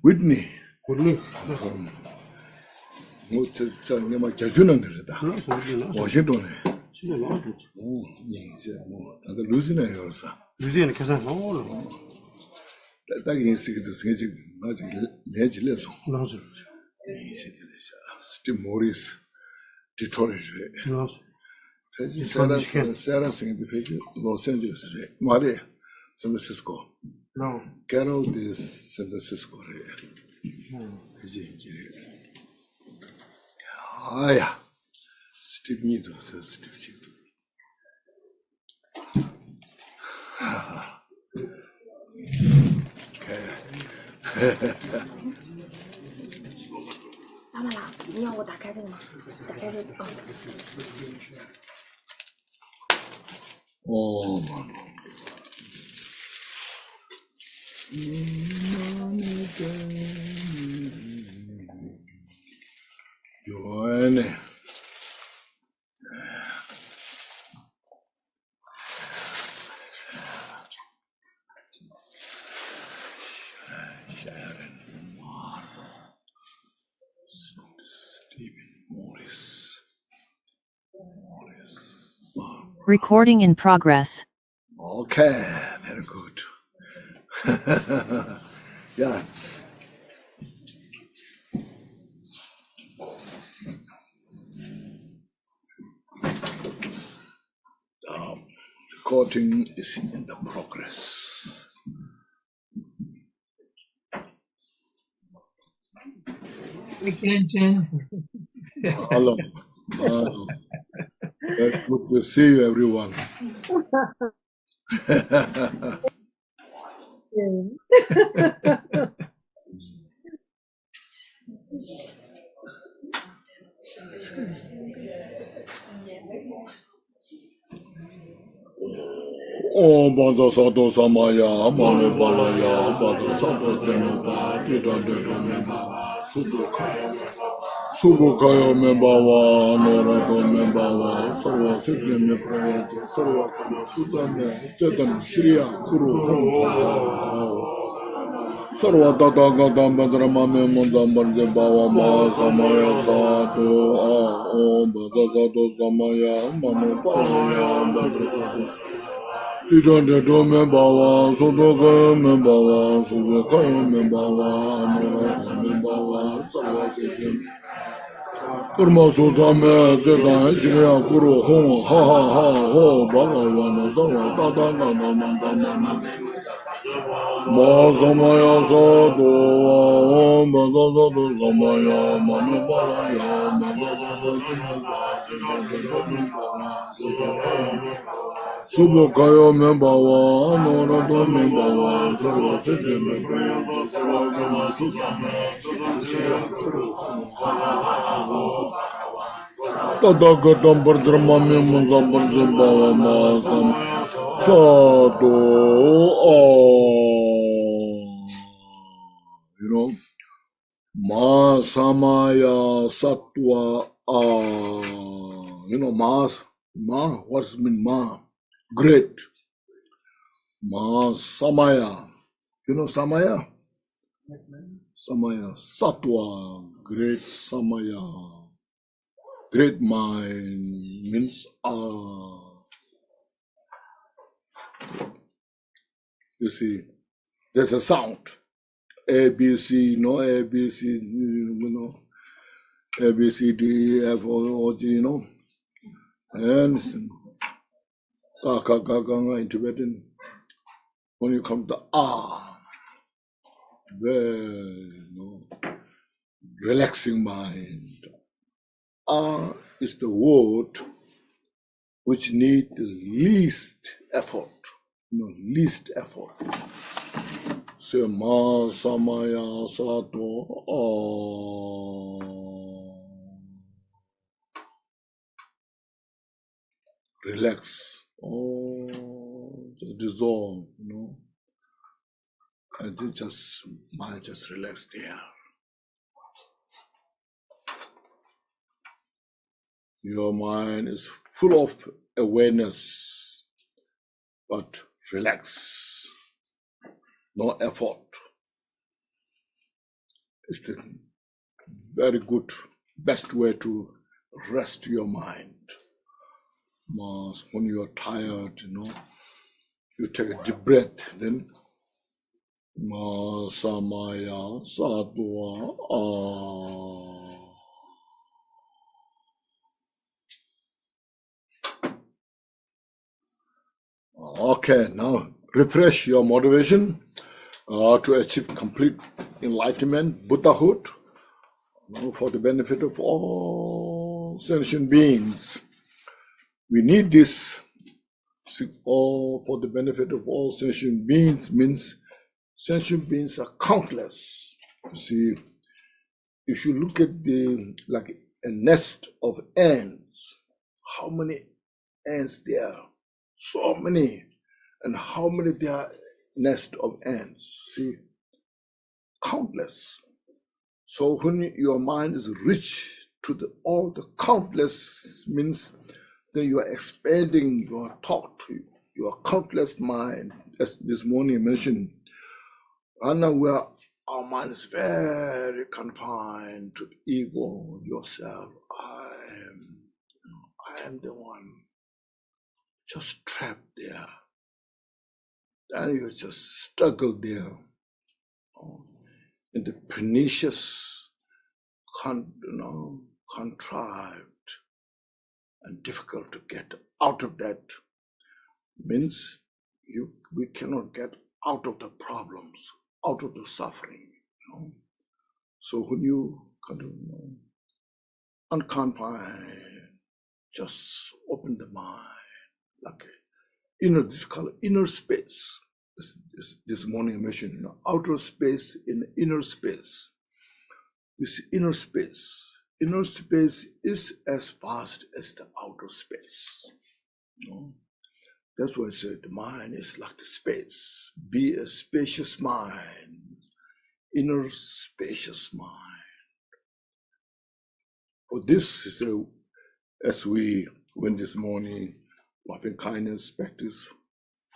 Whitney. Washington. Steve Morris, Detroit. Sarah sing the Los Angeles, Maria, San Francisco. No. Carol is San Francisco. Ah, yeah. Steve Nido, Steve Chito. Okay. 妈妈啦，你要我打开这个吗？打开这个啊。哦，有呢。Recording in progress. Okay, very good. Yeah. Recording is in the progress. Hello. Hello. Very good to see you, everyone. Oh, Banza Sato Samaya, Manu Balaya, Banza Sato Denoba, Dida Memba, Subukaya Membawa, Norado Membawa, Sarva Sikli Mepraya, Sarva Kama Sudame, Chetan Shriya Kuru Sarva Tata Gata Madrama Memundam Barjabawa Ma Samaya Sato, Oh, Banza Sato Samaya, Manu Balaya, Banza Didon de do membawa, Sodoka membawa, Subaka membawa, Amara membawa, Sarvasikim. Kurma Suzame, Zetan, Shriya Kuru, Hong, Ha Ha Ha, Ho, Bhagavana, Sarva, Tata, Tata, Mandamana. Ma Samaya Sado, Om Bazazato Samaya, Manu Balaya, Bazazato Subukaya Membawa, Anorado Membawa, Sarva Siddhi Membawa, Sarva Kama Sudame, Tata Gatam Bardrama Memundam Barjambawa Masam Sado, you know, Ma Samaya Sattva, you know, Ma, what's mean Ma? Great. Ma Samaya. You know Samaya? Samaya. Sattva. Great Samaya. Great mind means you see, there's a sound. A, B, C, no A, B, C, you know. A, B, C, D, E, F, O, G, you know. And in Tibetan, when you come to very, you know, relaxing mind. Is the word which need the least effort, you know, least effort. So Ma Samaya Sato, relax, just dissolve, you know, and it just mind just relax there. Your mind is full of awareness, but relax, no effort, is the very good, best way to rest your mind. When you are tired, you take a deep breath, then Ma Samaya Sadhua Okay, now refresh your motivation to achieve complete enlightenment, Buddhahood, for the benefit of all sentient beings. We need this all for the benefit of all sentient beings. Means sentient beings are countless. You see, if you look at like a nest of ants, how many ants there are? So many. And how many there are nest of ants? See, countless. So when your mind is rich to all the countless, means then you are expanding your thought, your countless mind. As this morning mentioned, right now where our mind is very confined to the ego, yourself. I am the one, just trapped there. And you just struggle there in the pernicious, contrived and difficult to get out of that. Means we cannot get out of the problems, out of the suffering. So when you unconfined, just open the mind, like this color, inner space. This morning I mentioned, outer space in inner space. This inner space is as vast as the outer space. That's why I said the mind is like the space. Be a spacious mind, inner spacious mind. For this is as we went this morning, loving kindness practice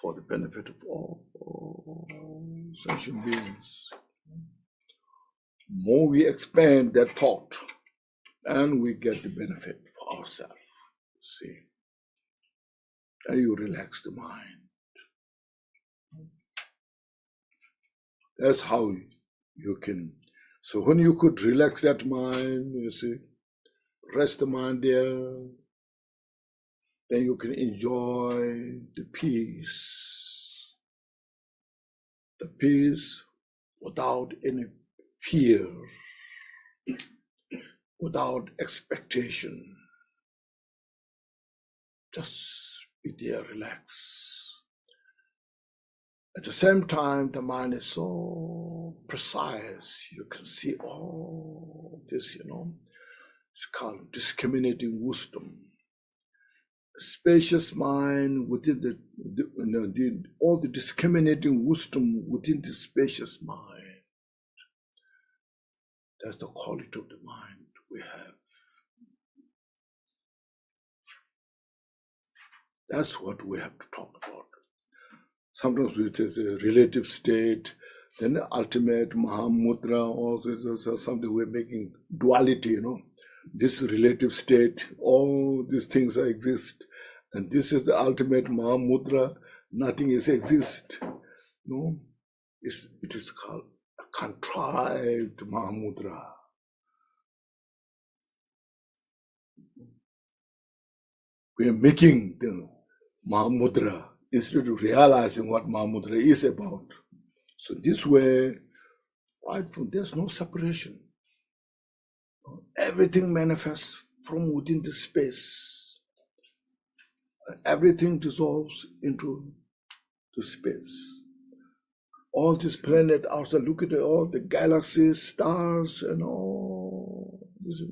for the benefit of all sentient beings. More we expand that thought, and we get the benefit for ourselves. See, and you relax the mind. That's how you can. So when you could relax that mind, you see, rest the mind there, then you can enjoy the peace without any fear, without expectation. Just be there, relax. At the same time, the mind is so precise. You can see all this, it's called discriminating wisdom. Spacious mind within all the discriminating wisdom within the spacious mind. That's the quality of the mind we have. That's what we have to talk about. Sometimes it is a relative state, then the ultimate Mahamudra, also something we're making duality, This relative state, all these things exist, and this is the ultimate Mahamudra, nothing exists. It is called a contrived Mahamudra. We are making the Mahamudra instead of realizing what Mahamudra is about. So this way, right from there's no separation. Everything manifests from within the space. Everything dissolves into the space. All this planet outside, look at all the galaxies, stars, and all this,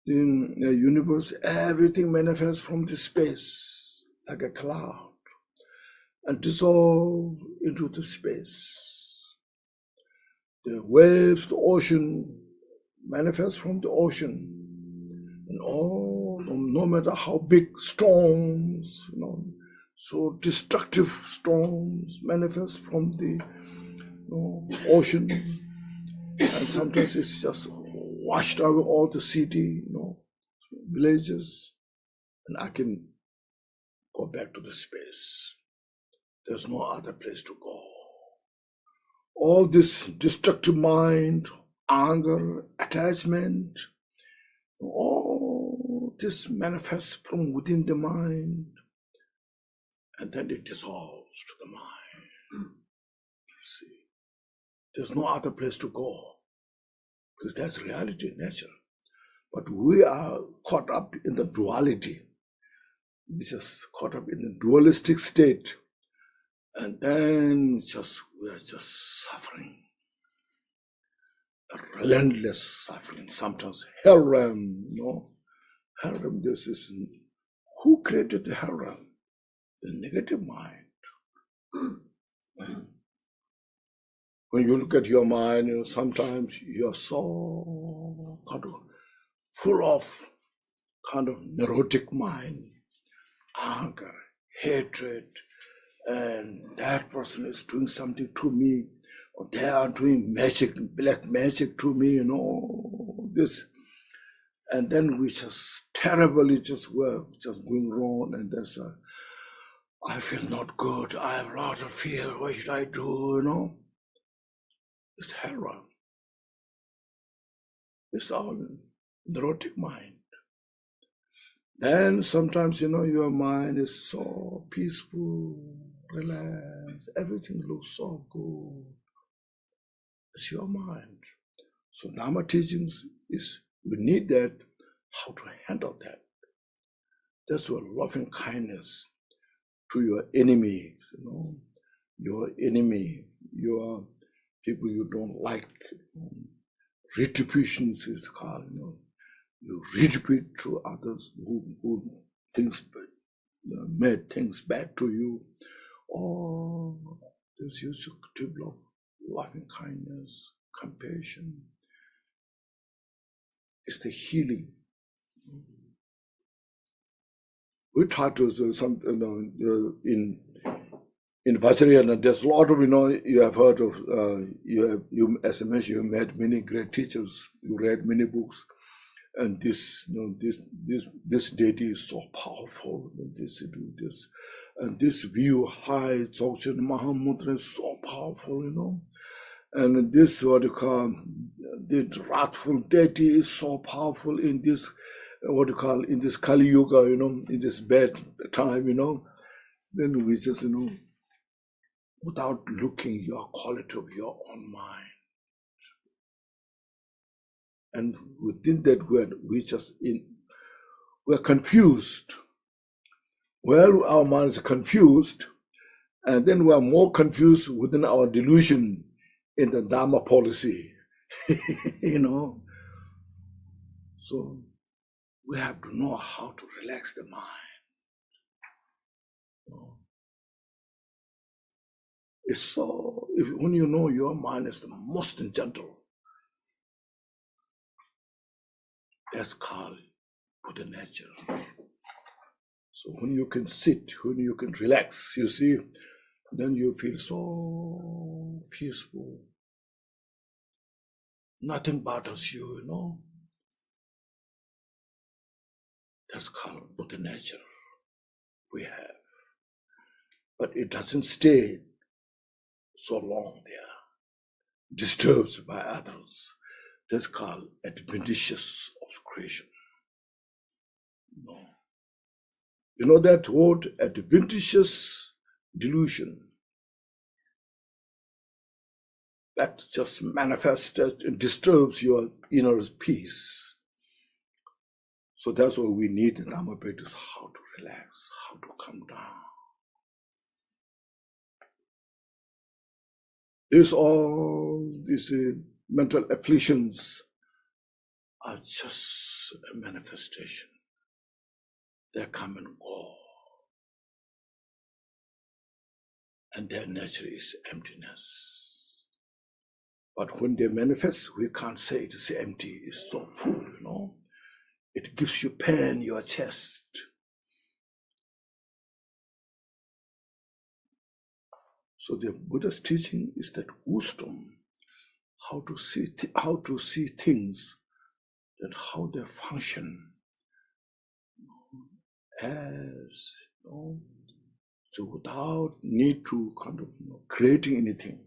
in the universe, everything manifests from the space like a cloud and dissolve into the space. The waves, the ocean manifest from the ocean, and all, no matter how big storms, so destructive storms manifest from the ocean, And sometimes it's just washed away all the city, villages, and I can go back to the space. There's no other place to go. All this destructive mind, anger, attachment, all this manifests from within the mind, and then it dissolves to the mind. See, there's no other place to go, because that's reality, nature. But we are caught up in the duality. We just caught up in the dualistic state, and then we are just suffering. A relentless suffering, sometimes hell realm, Hell realm, this is, who created the hell realm? The negative mind. When you look at your mind, sometimes you're so kind of full of kind of neurotic mind, anger, hatred, and that person is doing something to me, or they are doing magic, black magic to me, this. And then we just terribly were just going wrong, and there's I feel not good, I have a lot of fear, what should I do, It's hell realm. It's all neurotic mind. Then sometimes, your mind is so peaceful, relaxed, everything looks so good. It's your mind. So Dharma teachings is, we need that, how to handle that. That's what loving kindness to your enemies, your enemy, your people you don't like. Retributions is called, You retribute to others who made things bad to you. Or this use to develop loving kindness, compassion. It's the healing. We taught to some in Vajrayana. There's a lot of you have heard of you as I mentioned, you met many great teachers. You read many books, and this deity is so powerful. This do this, and this view high Dzogchen Mahamudra is so powerful. And this what you call the wrathful deity is so powerful in this. What you call in this Kali Yuga, in this bad time, then we just, without looking your quality of your own mind. And within that word, we're confused. Well, our mind is confused, and then we are more confused within our delusion in the Dharma policy, So we have to know how to relax the mind. It's so, when you know your mind is the most gentle, that's called Buddha nature. So when you can sit, when you can relax, you see, then you feel so peaceful. Nothing bothers you, That's called Buddha nature we have. But it doesn't stay so long there, disturbed by others. That's called adventitious obscuration. You know that word, adventitious delusion? That just manifests, it disturbs your inner peace. So that's what we need in Dharma practice, how to relax, how to come down. These mental afflictions are just a manifestation. They come and go. And their nature is emptiness. But when they manifest, we can't say it is empty, it's so full, It gives you pain in your chest. So the Buddha's teaching is that wisdom, how to see things and how they function as, so without need to kind of creating anything.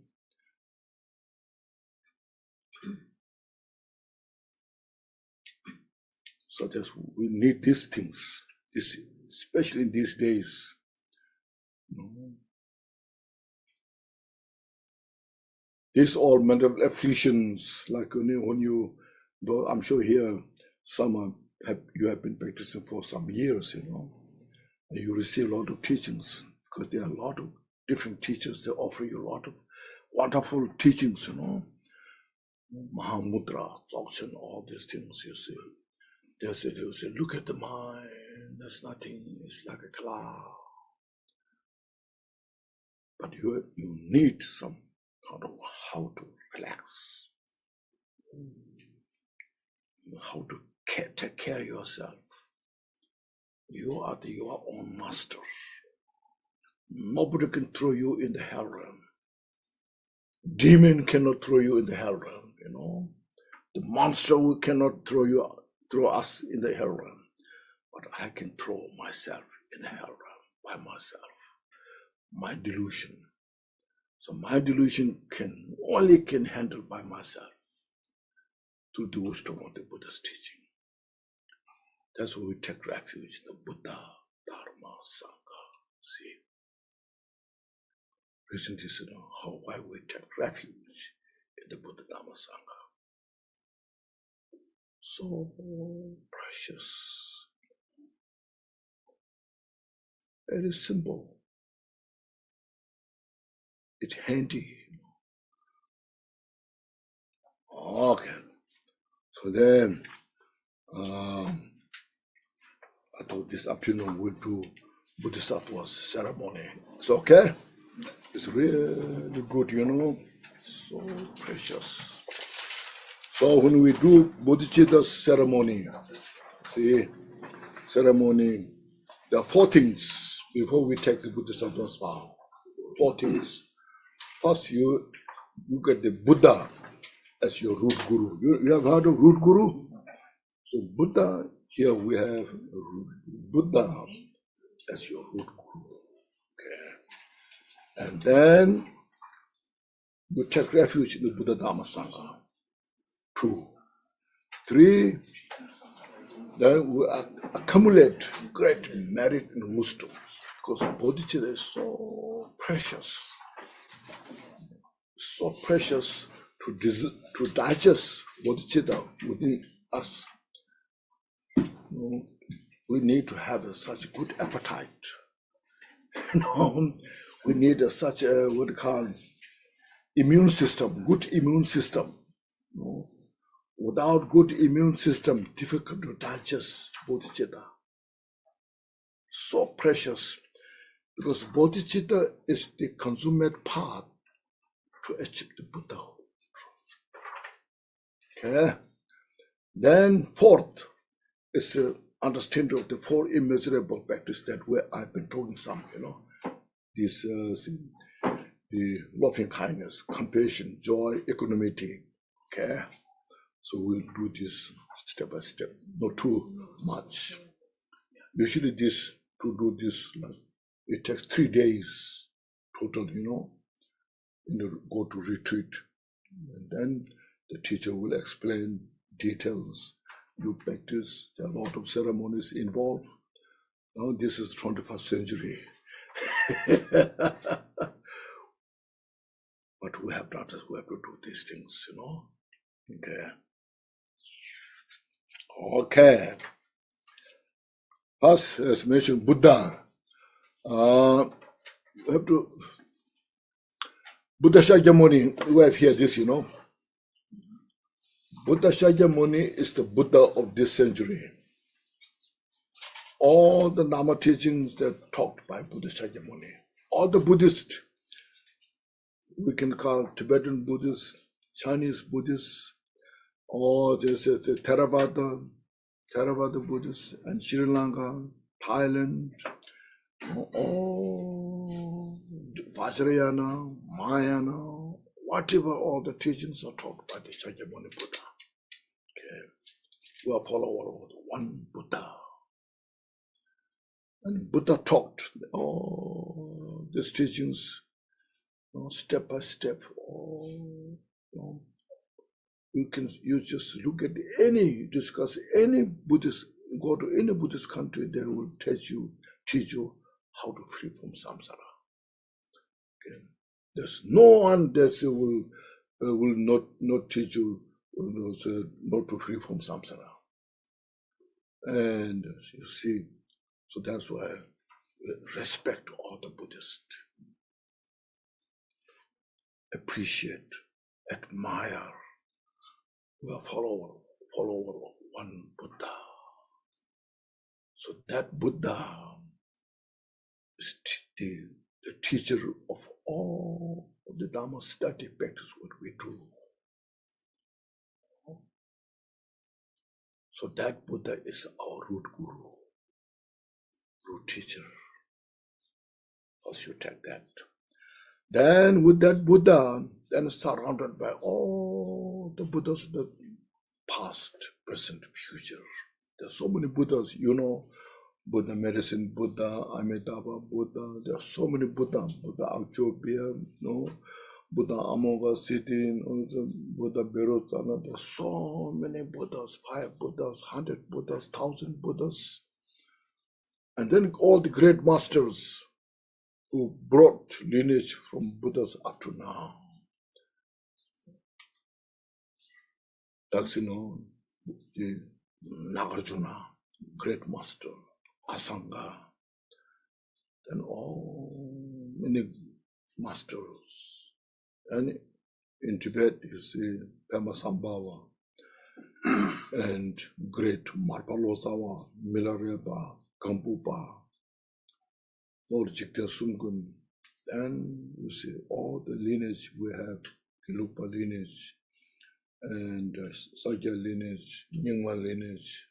So we need these things, especially in these days. These all mental afflictions, like when you, though I'm sure here you have been practicing for some years, and you receive a lot of teachings, because there are a lot of different teachers. They offer you a lot of wonderful teachings, Mahamudra, all these things, you see. They will say, look at the mind, there's nothing, it's like a cloud. But you need some kind of how to relax, how to take care of yourself. You are your own master. Nobody can throw you in the hell realm. Demon cannot throw you in the hell realm, The monster cannot throw us in the hell realm. But I can throw myself in the hell realm by myself. My delusion. So my delusion can only handle by myself through the wisdom of the Buddha's teaching. That's why we take refuge in the Buddha, Dharma, Sangha. See, isn't this why we take refuge in the Buddha, Dharma, Sangha? So precious, very simple. It's handy. Okay. So then, I thought this afternoon we'll do Bodhisattva's ceremony. It's okay? It's really good, so precious. So when we do Bodhichitta's ceremony, there are 4 things before we take the Bodhisattva's vow. 4 things. First, you get the Buddha as your root guru. You have heard of root guru? So Buddha, here we have Buddha as your root guru. Okay. And then you take refuge in the Buddha, Dharma, Sangha. 2. 3, then we accumulate great merit and wisdom, because bodhicitta is so precious. So precious to digest bodhicitta within us. We need to have such good appetite. We need such a what we call immune system, good immune system. Without good immune system, difficult to digest bodhicitta. So precious, because bodhicitta is the consummate path to achieve the Buddhahood. Okay. Then 4th is understanding of the 4 immeasurable practice that I've been talking some, this the loving kindness, compassion, joy, equanimity. Okay. So we'll do this step by step, not too much. Usually to do this, it takes 3 days total, go to retreat. And then the teacher will explain details. You practice, there are a lot of ceremonies involved. Now this is 21st century. But we have to do these things, Okay. Okay. First, as mentioned, Buddha. You have to Buddha Shakyamuni. We have here this, Buddha Shakyamuni is the Buddha of this century. All the Dharma teachings that are taught by Buddha Shakyamuni, all the Buddhists, we can call Tibetan Buddhists, Chinese Buddhists, or there's a Theravada Buddhists, and Sri Lanka, Thailand, all Vajrayana, Mahayana, whatever all the teachings are taught by the Shakyamuni Buddha. Okay. We are followers of one Buddha. And Buddha taught all these teachings, step by step. You just look at discuss any Buddhist, go to any Buddhist country, they will teach you how to free from samsara. Okay. There's no one that will not teach you not to free from samsara. And you see, so that's why we respect all the Buddhists, appreciate, admire. We are follower of one Buddha. So that Buddha is the teacher of all of the Dharma study practice, what we do. So that Buddha is our root guru, root teacher. As you take that. Then with that Buddha, then surrounded by all the Buddhas, the past, present, future. There are so many Buddhas, Buddha medicine, Buddha, Amitabha, Buddha. There are so many Buddha, Buddha Aujobya, Buddha Amova City, Buddha Berotana. There are so many Buddhas, 5 Buddhas, 100 Buddhas, 1,000 Buddhas. And then all the great masters who brought lineage from Buddhas up to now. That's, the Nagarjuna, great master, Asanga, and all many masters. And in Tibet, you see Pema Sambhava and great Marpalosawa, Milarepa, Kampupa, Lord Jikten Sumgun. And you see all the lineage we have, Kilupa lineage, and Sakya lineage, Nyingma lineage.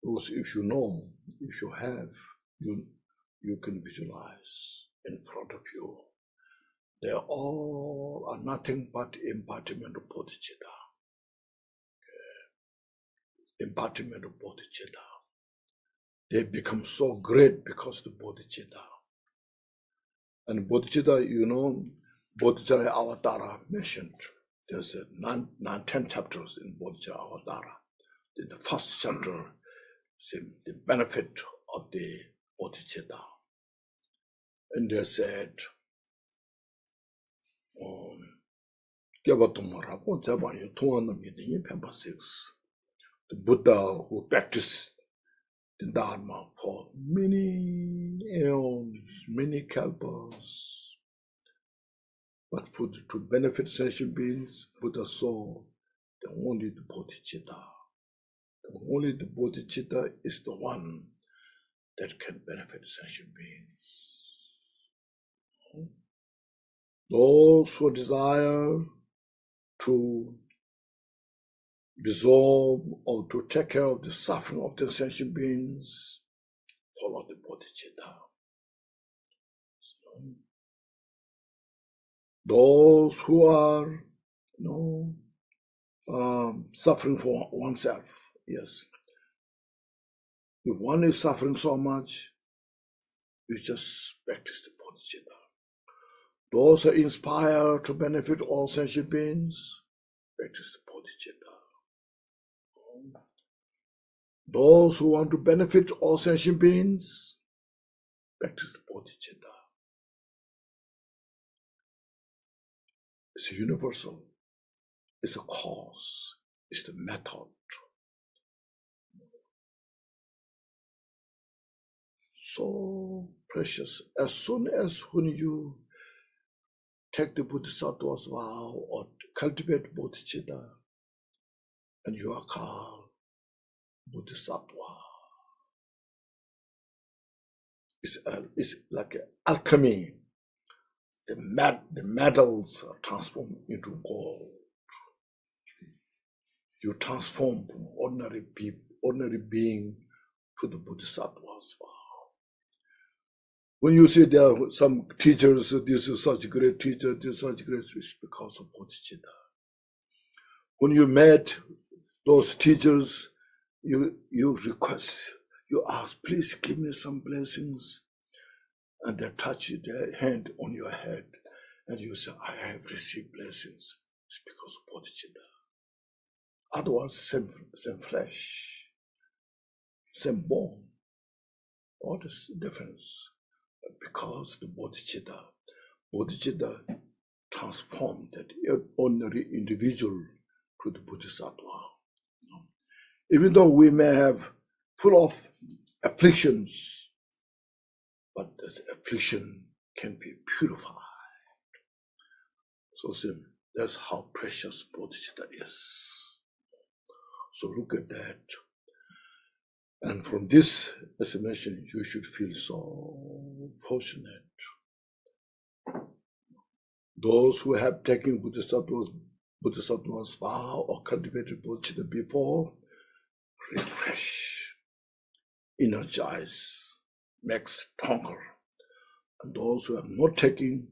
Those, if you know, if you have, you can visualize in front of you. They all are nothing but embodiment of bodhicitta. Okay. Embodiment of bodhicitta. They become so great because of the bodhicitta. And bodhicitta, bodhicitta avatara mentioned. There's 10 chapters in bodhicitta avatara. In the first chapter, the benefit of the bodhicitta. And they said, the Buddha who practiced the Dharma for many aeons, many kalpas, but to benefit sentient beings, Buddha saw that only the bodhicitta. Only the bodhicitta is the one that can benefit sentient beings. Those who desire to dissolve or to take care of the suffering of the sentient beings, follow the bodhicitta. Those who are, suffering for oneself, yes. If one is suffering so much, you just practice the bodhicitta. Those who are inspired to benefit all sentient beings, practice the bodhicitta. Those who want to benefit all sentient beings, practice the bodhicitta. It's universal. It's a cause. It's the method. So precious. As soon as when you take the Bodhisattva's vow or cultivate bodhicitta, and you are called Bodhisattva. It's like alchemy. The metals are transformed into gold. You transform from ordinary being to the Bodhisattva's vow. When you see there are some teachers, this is such a great teacher, this is such a great, it's because of Bodhichitta. When you met those teachers, you request, you ask, please give me some blessings. And they touch their hand on your head. And you say, I have received blessings. It's because of Bodhichitta. Otherwise, same flesh, same bone. What is the difference? Because the Bodhichitta transformed that ordinary individual to the Bodhisattva. Even though we may have full of afflictions, but this affliction can be purified. So that's how precious Bodhichitta is. So look at that. And from this, as I mentioned, you should feel so fortunate. Those who have taken Bodhisattva's vow or cultivated Bodhichitta before, refresh, energize, make stronger. And those who have not taken,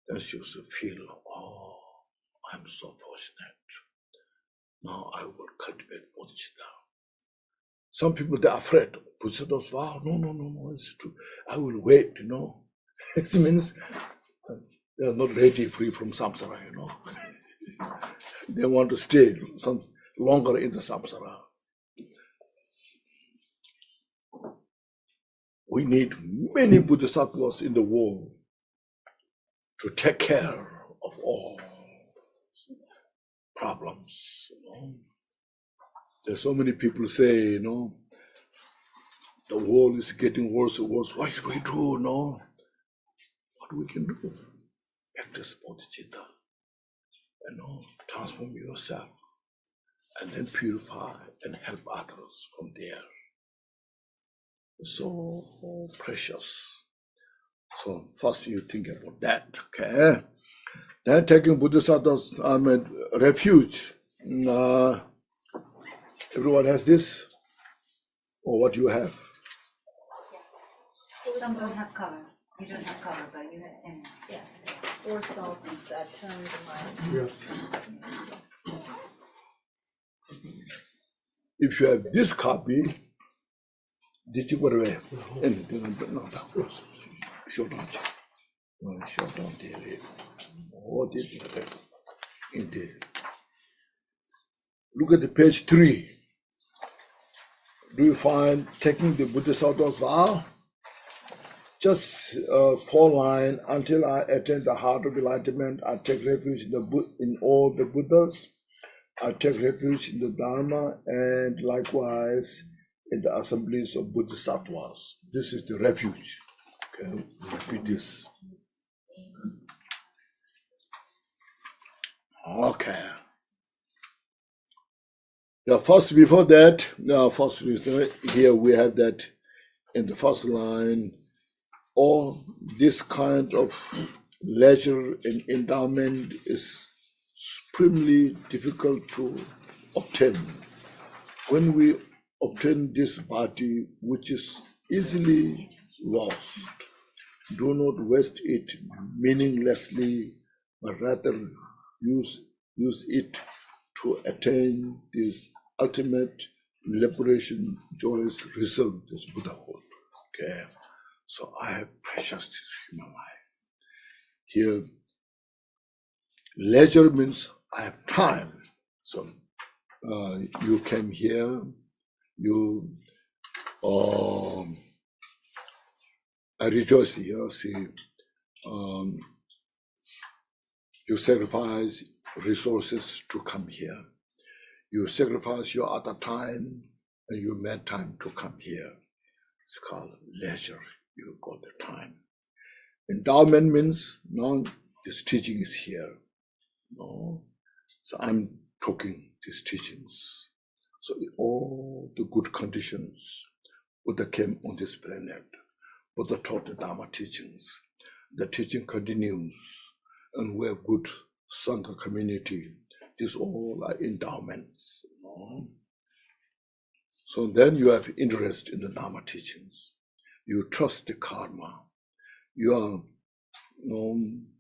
then you should feel, oh, I'm so fortunate. Now I will cultivate Bodhichitta. Some people, they're afraid. Bodhisattvas, wow, no, it's true. I will wait, It means they are not ready, free from samsara, They want to stay some longer in the samsara. We need many bodhisattvas in the world to take care of all problems. There's so many people say, the world is getting worse and worse. What should we do? What we can do? Practice bodhicitta. Transform yourself and then purify and help others from there. So precious. So first you think about that, okay? Then taking bodhisattvas refuge. Everyone has this? Or what you have? Some don't have color. You don't have color, but you have same. Yeah. 4 salts that turn the mind. Yeah. If you have this copy, did you put away? No, show down. Show down there. What did you have in there? Look at the page 3. Do you find taking the Bodhisattva's vow? Just 4 lines. Until I attain the heart of enlightenment, I take refuge in all the Buddhas. I take refuge in the Dharma and likewise in the assemblies of Bodhisattvas. This is the refuge. Okay, repeat this. Okay. Yeah, first before that, first here we have that in the first line. All this kind of leisure and endowment is supremely difficult to obtain. When we obtain this body, which is easily lost, do not waste it meaninglessly, but rather use it to attain this ultimate liberation, joyous result, this Buddhahood. Okay, so I have precious this human life. Here, leisure means I have time. So you came here, I rejoice here. See, you sacrifice resources to come here. You sacrifice your other time and you made time to come here. It's called leisure. You got the time. Endowment means now this teaching is here. No, so I'm talking these teachings. So all the good conditions, Buddha came on this planet. Buddha taught the Dharma teachings. The teaching continues, and we have good Sangha community. These all are endowments. So then you have interest in the Dharma teachings. You trust the karma. you are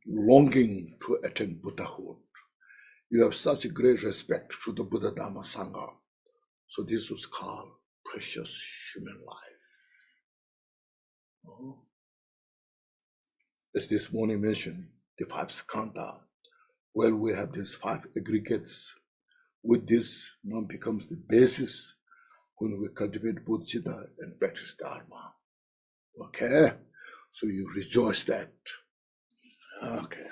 longing to attain Buddhahood. You have such a great respect to the Buddha Dharma Sangha. So this was called precious human life. As this morning mentioned, the 5 skandha, where we have these 5 aggregates. With this, becomes the basis when we cultivate bodhicitta and practice dharma. Okay? So you rejoice that. Okay.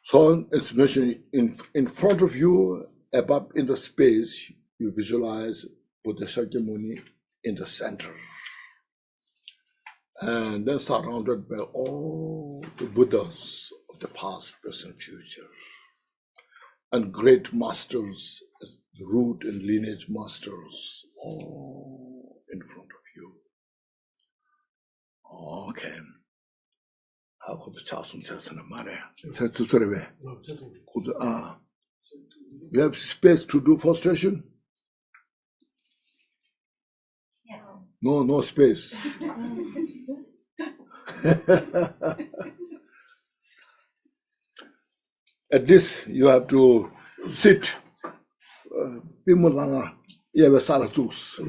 So it's mentioned in front of you, above in the space, you visualize Buddha Shakyamuni in the center. And then surrounded by all the Buddhas of the past, present, future. And great masters, root and lineage masters, all in front of you. Okay. How could the Chasum says in a mare? You have space to do frustration? Yes. No space. At this, you have to sit. Bimulanga, you have a salad juice.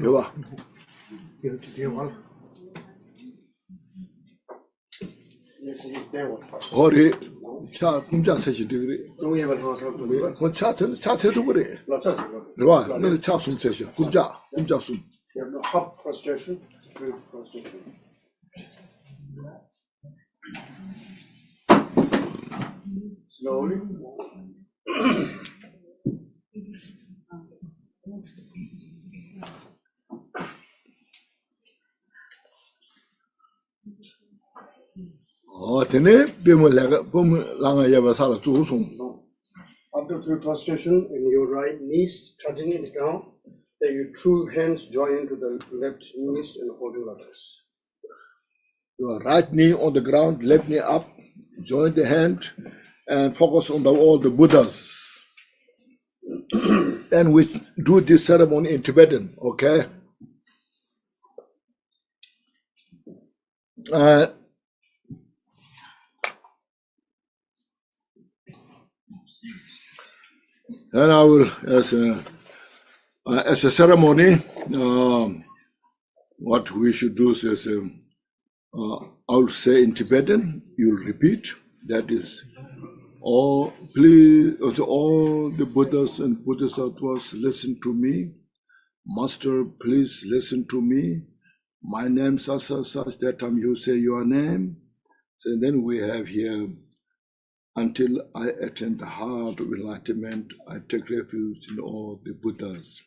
Hori, cha kumja session degree. Cha to worry. Right, no cha sum session. Kumja sum. You have no hot frustration, drink frustration. Slowly. Tene Bimulanga Yava Sala Jusum. After through frustration in your right knees touching the ground, then your two hands join into the left knees and holding like this. Your right knee on the ground, left knee up, join the hand and focus on all the Buddhas. And we do this ceremony in Tibetan, okay? And I will, as a ceremony, what we should do is, I'll say in Tibetan, you'll repeat, that is, all the Buddhas and Bodhisattvas listen to me. Master, please listen to me. My name is such, that time you say your name. So then we have here, until I attain the heart of enlightenment, I take refuge in all the Buddhas.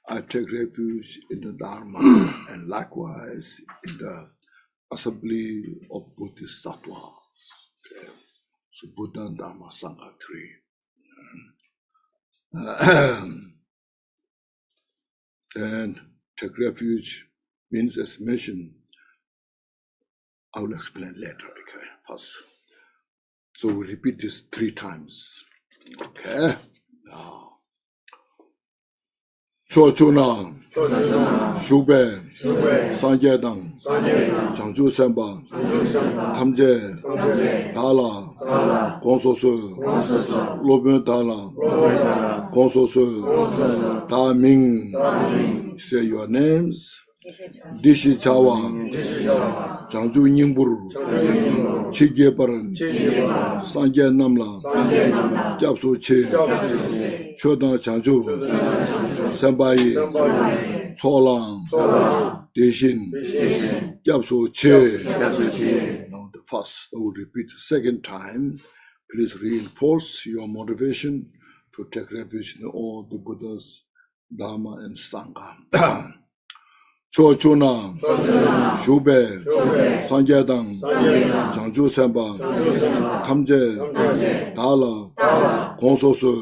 I take refuge in the Dharma, and likewise in the assembly of Bodhisattvas. Okay. So Buddha and Dharma Sangha 3. And take refuge means, as mentioned, I will explain later, okay, first. So we repeat this 3 times, okay? Now, Chochuna, Shube, Sanjedang, Changju Semba, Tamje, Dala, Gonsosu, Lobun Dala, Gonsosu, Da Ming. Say your names. Dishi Chawa, Changju Nyingburu, Chige Baran, Sanje Namla, Japsu Che, Chodan Changju, Sembai, Cholang, Deshin, Japsu Che. Now the first, I will repeat the second time. Please reinforce your motivation to take refuge in all the Buddhas, Dharma, and Sangha. Chochuna, Shube, Sanjadang, Changju Semba, Tamje, Dala, Konsosu,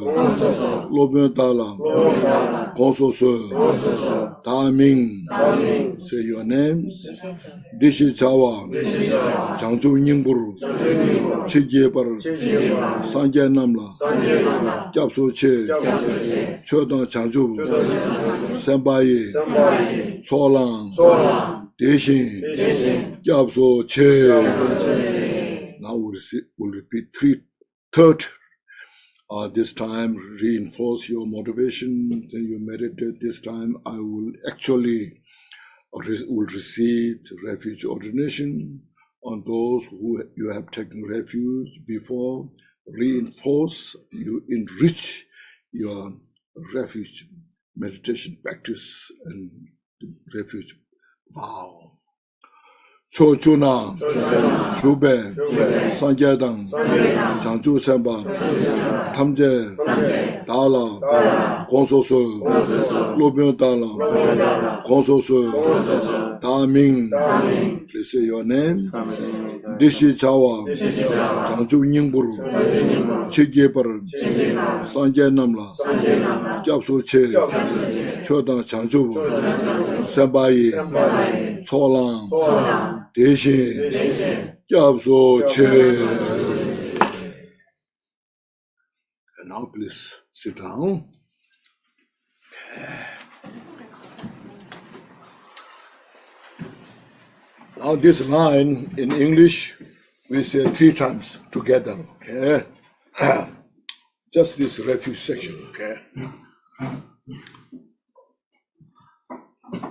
Lobun Dala, Konsosu, Daming, say your names, Dishi Chawa, Changju Ningburu, Chijebar, Sanjanamla, Japsu Che, Chodang Changju, Sembaye, Cholang, Deshin, Japsu Che. Now we'll repeat third. This time reinforce your motivation. Then you meditate. This time I will actually will receive refuge ordination on those who you have taken refuge before. Reinforce, you enrich your refuge meditation practice and refuge vow. Chochuna, Shube, Sanjadang, Changju Semba, Tamje, Dala, Konsosu, Lobun Dala, Konsosu, Daming, please say your name, Dishi Chawa, Changju Ningburu, Chijebar, Sanjanamla, Japsu Che, Chodang Changju, Sembaye, Cholang, Deshin, Japsu Che. And now please sit down. Now this line in English, we say 3 times together, okay? Just this refuge section, okay?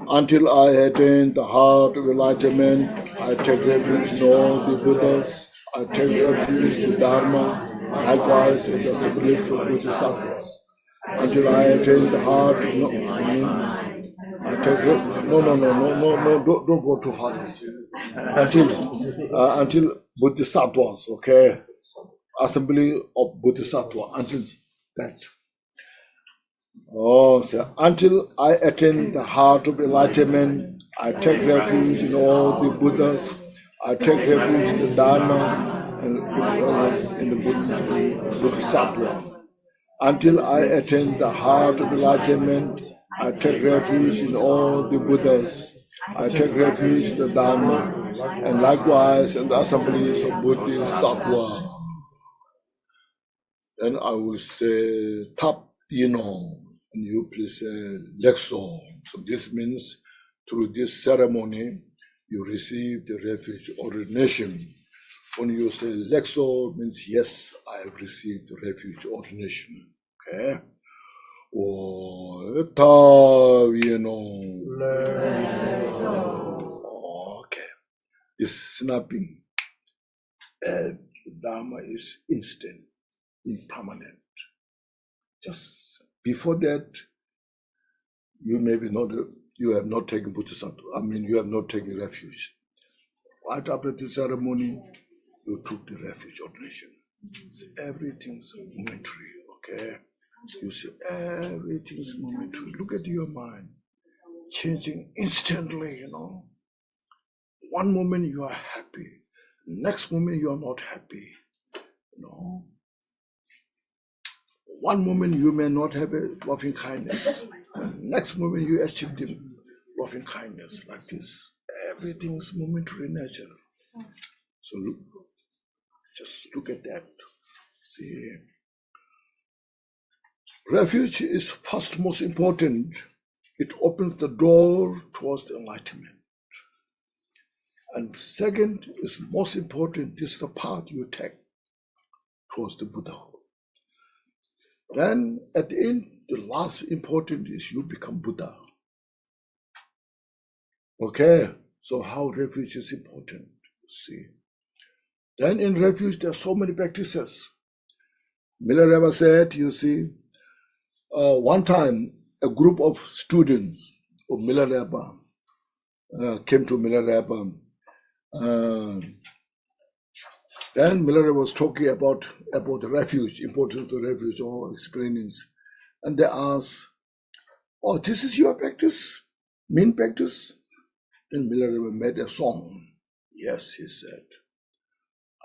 Until I attain the heart of enlightenment, I take refuge in all the Buddhas, I take refuge in Dharma, likewise in the symbolism of Bodhisattva. Until I attain the heart, I take refuge. No, don't go too far. Until Bodhisattvas, okay? Assembly of Bodhisattva, until that. Oh, so until I attain the heart of enlightenment, I take refuge in all the Buddhas, I take refuge in the Dharma and in the Bodhisattva. Until I attain the heart of enlightenment, I take refuge in all the Buddhas, I take refuge in the Dharma and likewise in the assemblies of Bodhisattva. Then I will say tap yino, and you please say lexo. So this means through this ceremony you receive the refuge ordination. When you say lexo, means yes, I have received the refuge ordination. Okay. O tap yino. Okay. This snapping, Dharma is instant, impermanent. Just before that, you maybe not, you have not taken Bodhisattva. I mean, you have not taken refuge. Right after the ceremony, you took the refuge ordination. Everything's momentary, okay? You see, everything's momentary. Look at your mind, changing instantly, you know. One moment you are happy, next moment you are not happy, you know. One moment you may not have a loving kindness, next moment you achieve the loving kindness like this. Everything's momentary nature. So look, just look at that. See, refuge is first most important. It opens the door towards the enlightenment. And second is most important, this is the path you take towards the Buddhahood. Then at the end, the last important is you become Buddha. Okay, so how refuge is important, see. Then in refuge, there are so many practices. Milarepa said, you see, one time a group of students of Milarepa came to Milarepa. Then Milarepa was talking about the refuge, importance of the refuge, or explaining. And they asked, oh, this is your practice, main practice? Then Milarepa made a song. Yes, he said,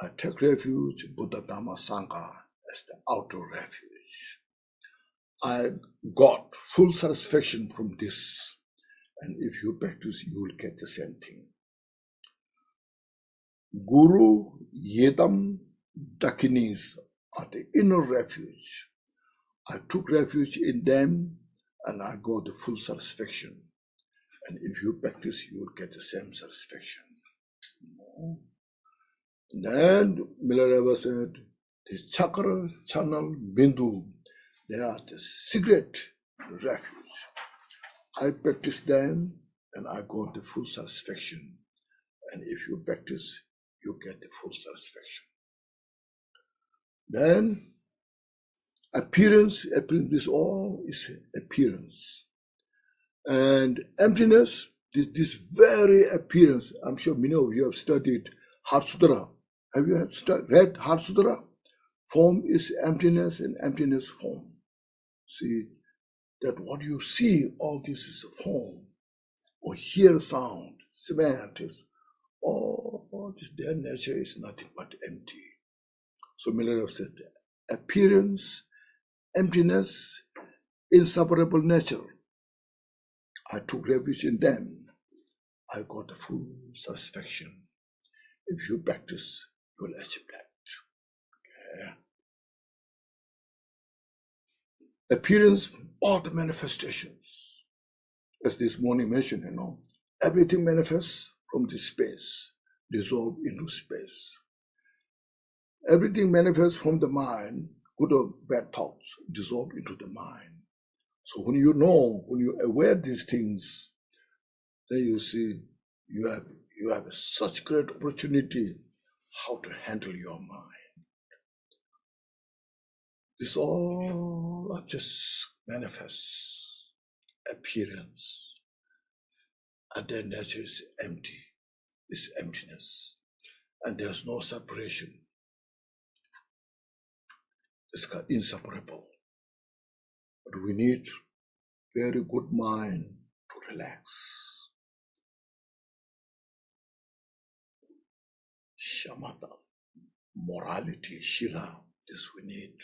I take refuge, Buddha, Dhamma, Sangha, as the outer refuge. I got full satisfaction from this. And if you practice, you will get the same thing. Guru, Yedam, Dakinis are the inner refuge. I took refuge in them and I got the full satisfaction. And if you practice, you will get the same satisfaction. And then Milarepa said, this chakra, channel, bindu, they are the secret refuge. I practiced them and I got the full satisfaction. And if you practice, you get the full satisfaction. Then appearance, this all is appearance. And emptiness, this very appearance, I'm sure many of you have studied Heart Sutra. Have you read Heart Sutra? Form is emptiness and emptiness form. See, that what you see, all this is a form, or hear sound, smell this, all this, their nature is nothing but empty. So Milarepa said, appearance, emptiness, inseparable nature. I took refuge in them. I got the full satisfaction. If you practice, you will achieve that. Okay. Appearance, all the manifestations. As this morning mentioned, everything manifests from this space, dissolve into space. Everything manifests from the mind, good or bad thoughts, dissolve into the mind. So when you know, when you aware these things, then you see you have such great opportunity how to handle your mind. This all are just manifests, appearance, and their nature is empty, is emptiness, and there's no separation. It's inseparable. But we need very good mind to relax. Shamatha, morality, shila, this we need.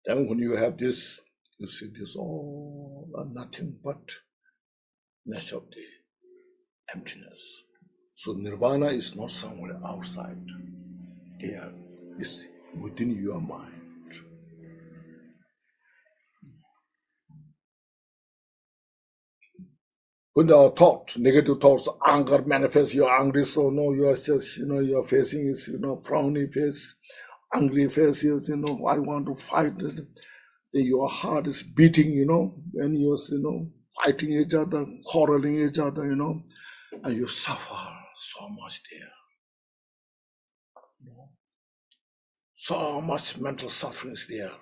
Then when you have this, you see this all are nothing but nature of the emptiness. So nirvana is not somewhere outside. Here is within your mind. When our thought, negative thoughts, anger manifests, you're angry, so no, you are just, you're facing is, frowny face, angry face, I want to fight. Then your heart is beating, and you're, fighting each other, quarreling each other, and you suffer so much there. So much mental suffering is there.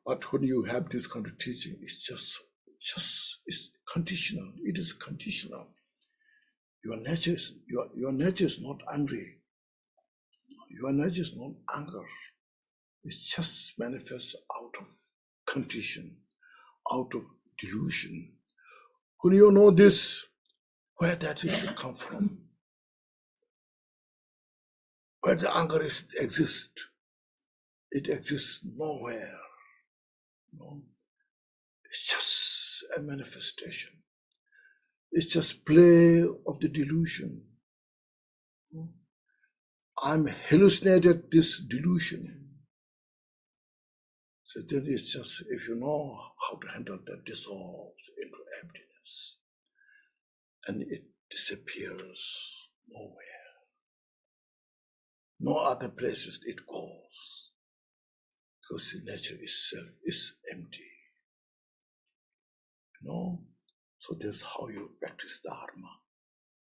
But when you have this kind of teaching, it's just it's conditional. It is conditional. Your nature is not angry. Your nature is not anger. It just manifests out of condition, out of delusion. When you know this, where that is to come from, where the anger exists, it exists nowhere. It's just a manifestation. It's just play of the delusion. I'm hallucinated this delusion. So then it's just, if you know how to handle that, dissolves into emptiness. And it disappears nowhere. No other places it goes. Because the nature itself is empty. So that's how you practice dharma,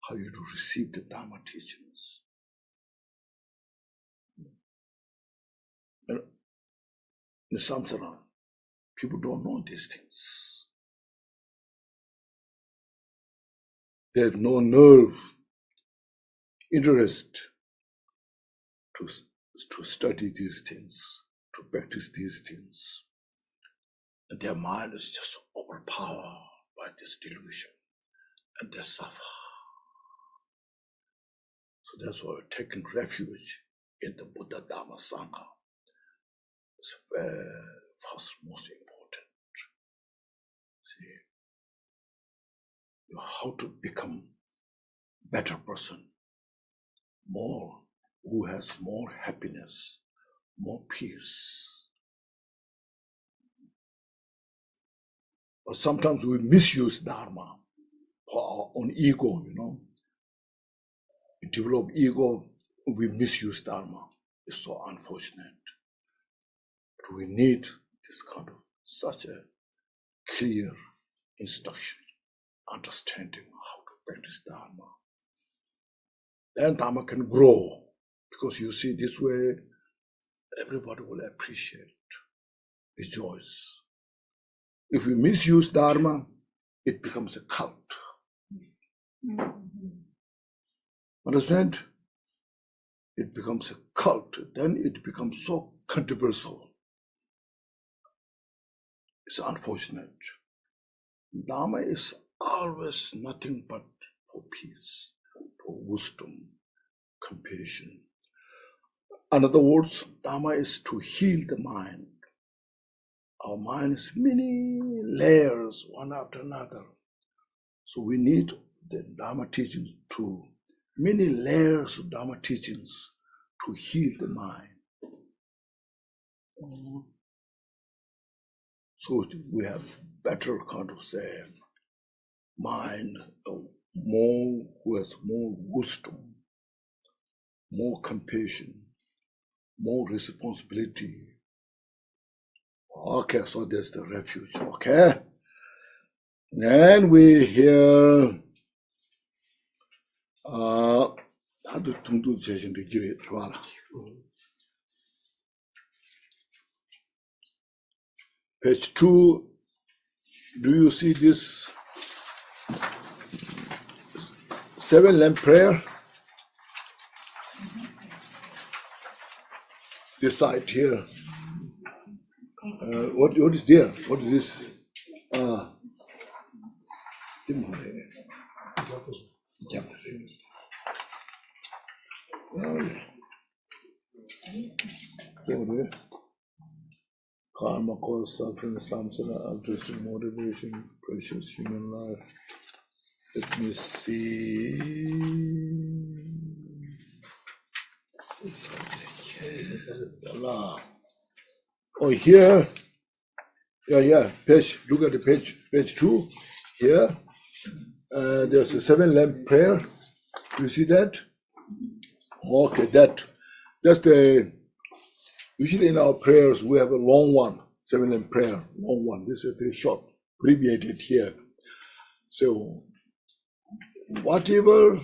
how you do receive the dharma teachings. And in samsara, people don't know these things. They have no nerve, interest to study these things, to practice these things. And their mind is just overpowered by this delusion, and they suffer. that's why we're taking refuge in the Buddha, Dharma, Sangha. It's very first most important. See, how to become better person, more, who has more happiness, more peace. But sometimes we misuse Dharma for our own ego, We develop ego, we misuse Dharma. It's so unfortunate. But we need this kind of such a clear instruction, understanding how to practice Dharma. Then Dharma can grow, because you see this way, everybody will appreciate, rejoice. If we misuse Dharma, it becomes a cult. Understand? It becomes a cult. Then it becomes so controversial. It's unfortunate. Dharma is always nothing but for peace, for wisdom, compassion. In other words, Dharma is to heal the mind. Our mind is many layers, one after another. So we need the Dharma teachings to, many layers of Dharma teachings to heal the mind. So we have better kind of say, mind, more, who has more wisdom, more compassion, more responsibility. Okay, so there's the refuge, okay? And we hear page 2, do you see this 7 lamp prayer? This side here. What is there? What is this? Karma cause suffering, samsara, altruism, motivation, precious human life. Let me see. Oh, here. Yeah. Page. Look at the page 2. Here. There's a 7 lamp prayer. You see that? Okay, that's the. Usually in our prayers we have a long one, 7 lamp prayer, long one. This is very short, abbreviated here. So whatever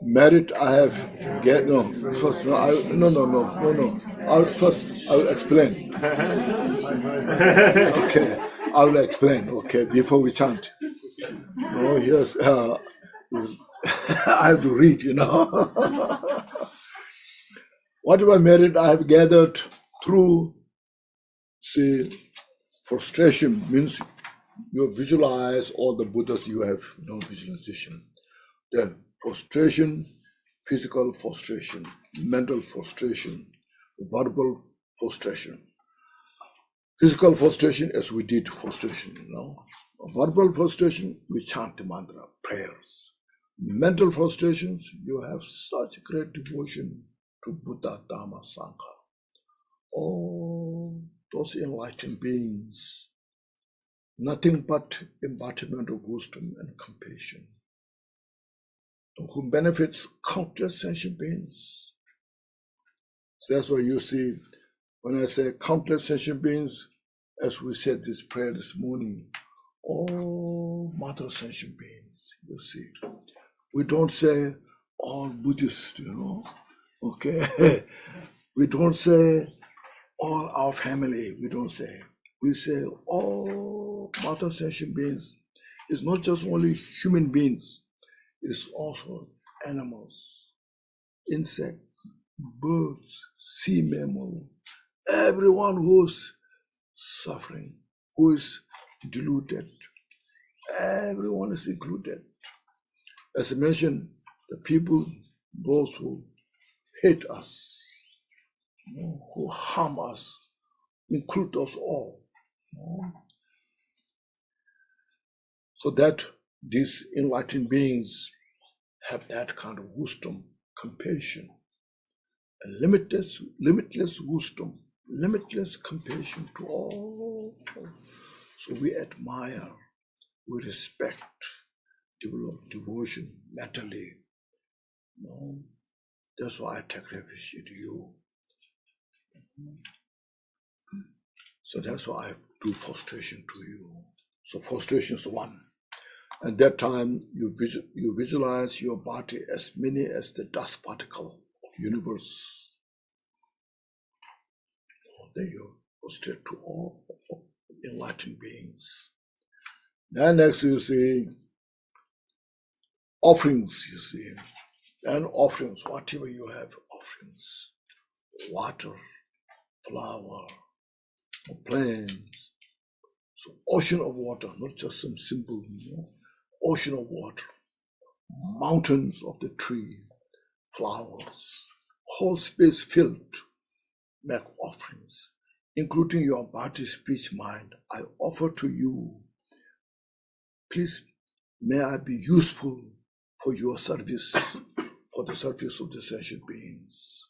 merit I have get no. I'll explain. Okay, I will explain. Okay, before we chant. No, yes, I have to read. Whatever merit I have gathered through, see, frustration means you visualize all the Buddhas you have, visualization. The frustration, physical frustration, mental frustration, verbal frustration. Physical frustration, as we did frustration, Verbal frustration, we chant the mantra, prayers. Mental frustrations, you have such great devotion to Buddha, Dharma, Sangha. Oh, those enlightened beings, nothing but embodiment of wisdom and compassion, who benefits countless sentient beings. So that's why you see, when I say countless sentient beings, as we said this prayer this morning, all mother sentient beings, you see. We don't say all Buddhists, okay? We don't say all our family, we don't say. We say all mother sentient beings. It's not just only human beings, it's also animals, insects, birds, sea mammal, everyone who's suffering, who is deluded, everyone is included. As I mentioned, the people, those who hate us, who harm us, include us all. So that these enlightened beings have that kind of wisdom, compassion, and limitless wisdom, limitless compassion to all. So we admire, we respect, develop devotion mentally. That's why I take refuge in you. So that's why I do frustration to you. So frustration is one. And that time you visualize your body as many as the dust particle of the universe. Then you prostrate to all enlightened beings. Then next you see offerings, you see. And offerings, whatever you have, offerings. Water, flower, plants. So ocean of water, not just some simple, ocean of water. Mountains of the tree, flowers, whole space filled. Make offerings, including your body, speech, mind. I offer to you. Please, may I be useful for your service, for the service of the sentient beings.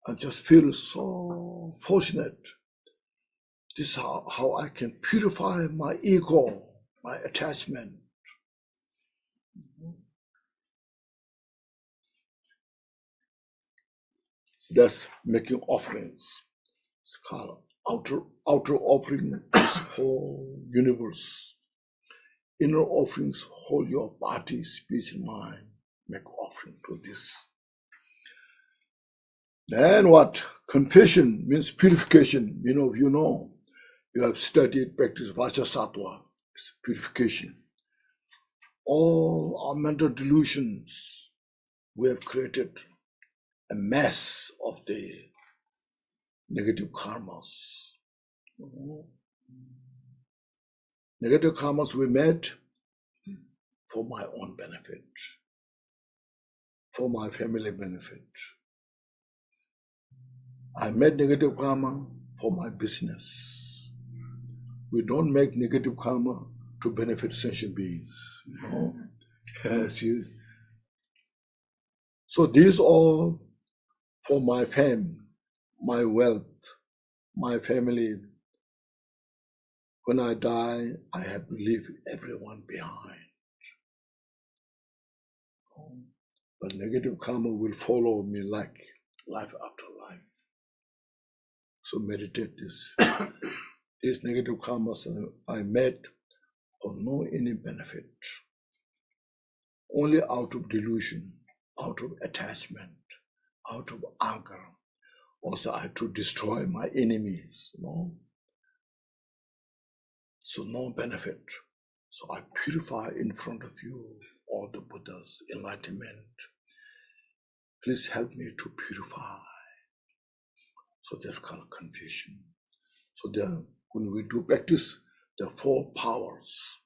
I just feel so fortunate. This is how I can purify my ego, my attachment. So that's making offerings. It's called outer offering is whole universe. Inner offerings hold your body, speech, and mind. Make offering to this. Then what? Confession means purification. You have studied, practiced Vajrasattva. It's purification. All our mental delusions we have created a mess of the negative karmas. Negative karmas we made for my own benefit, for my family benefit. I made negative karma for my business. We don't make negative karma to benefit sentient beings. See? So these all for my fame, my wealth, my family. When I die, I have to leave everyone behind. But negative karma will follow me like life after life. So meditate this. These negative karmas I made for no any benefit. Only out of delusion, out of attachment, out of anger. Also, I have to destroy my enemies. So no benefit. So I purify in front of you all the Buddha's enlightenment. Please help me to purify. So that's called confusion. So when we do practice, there are 4 powers.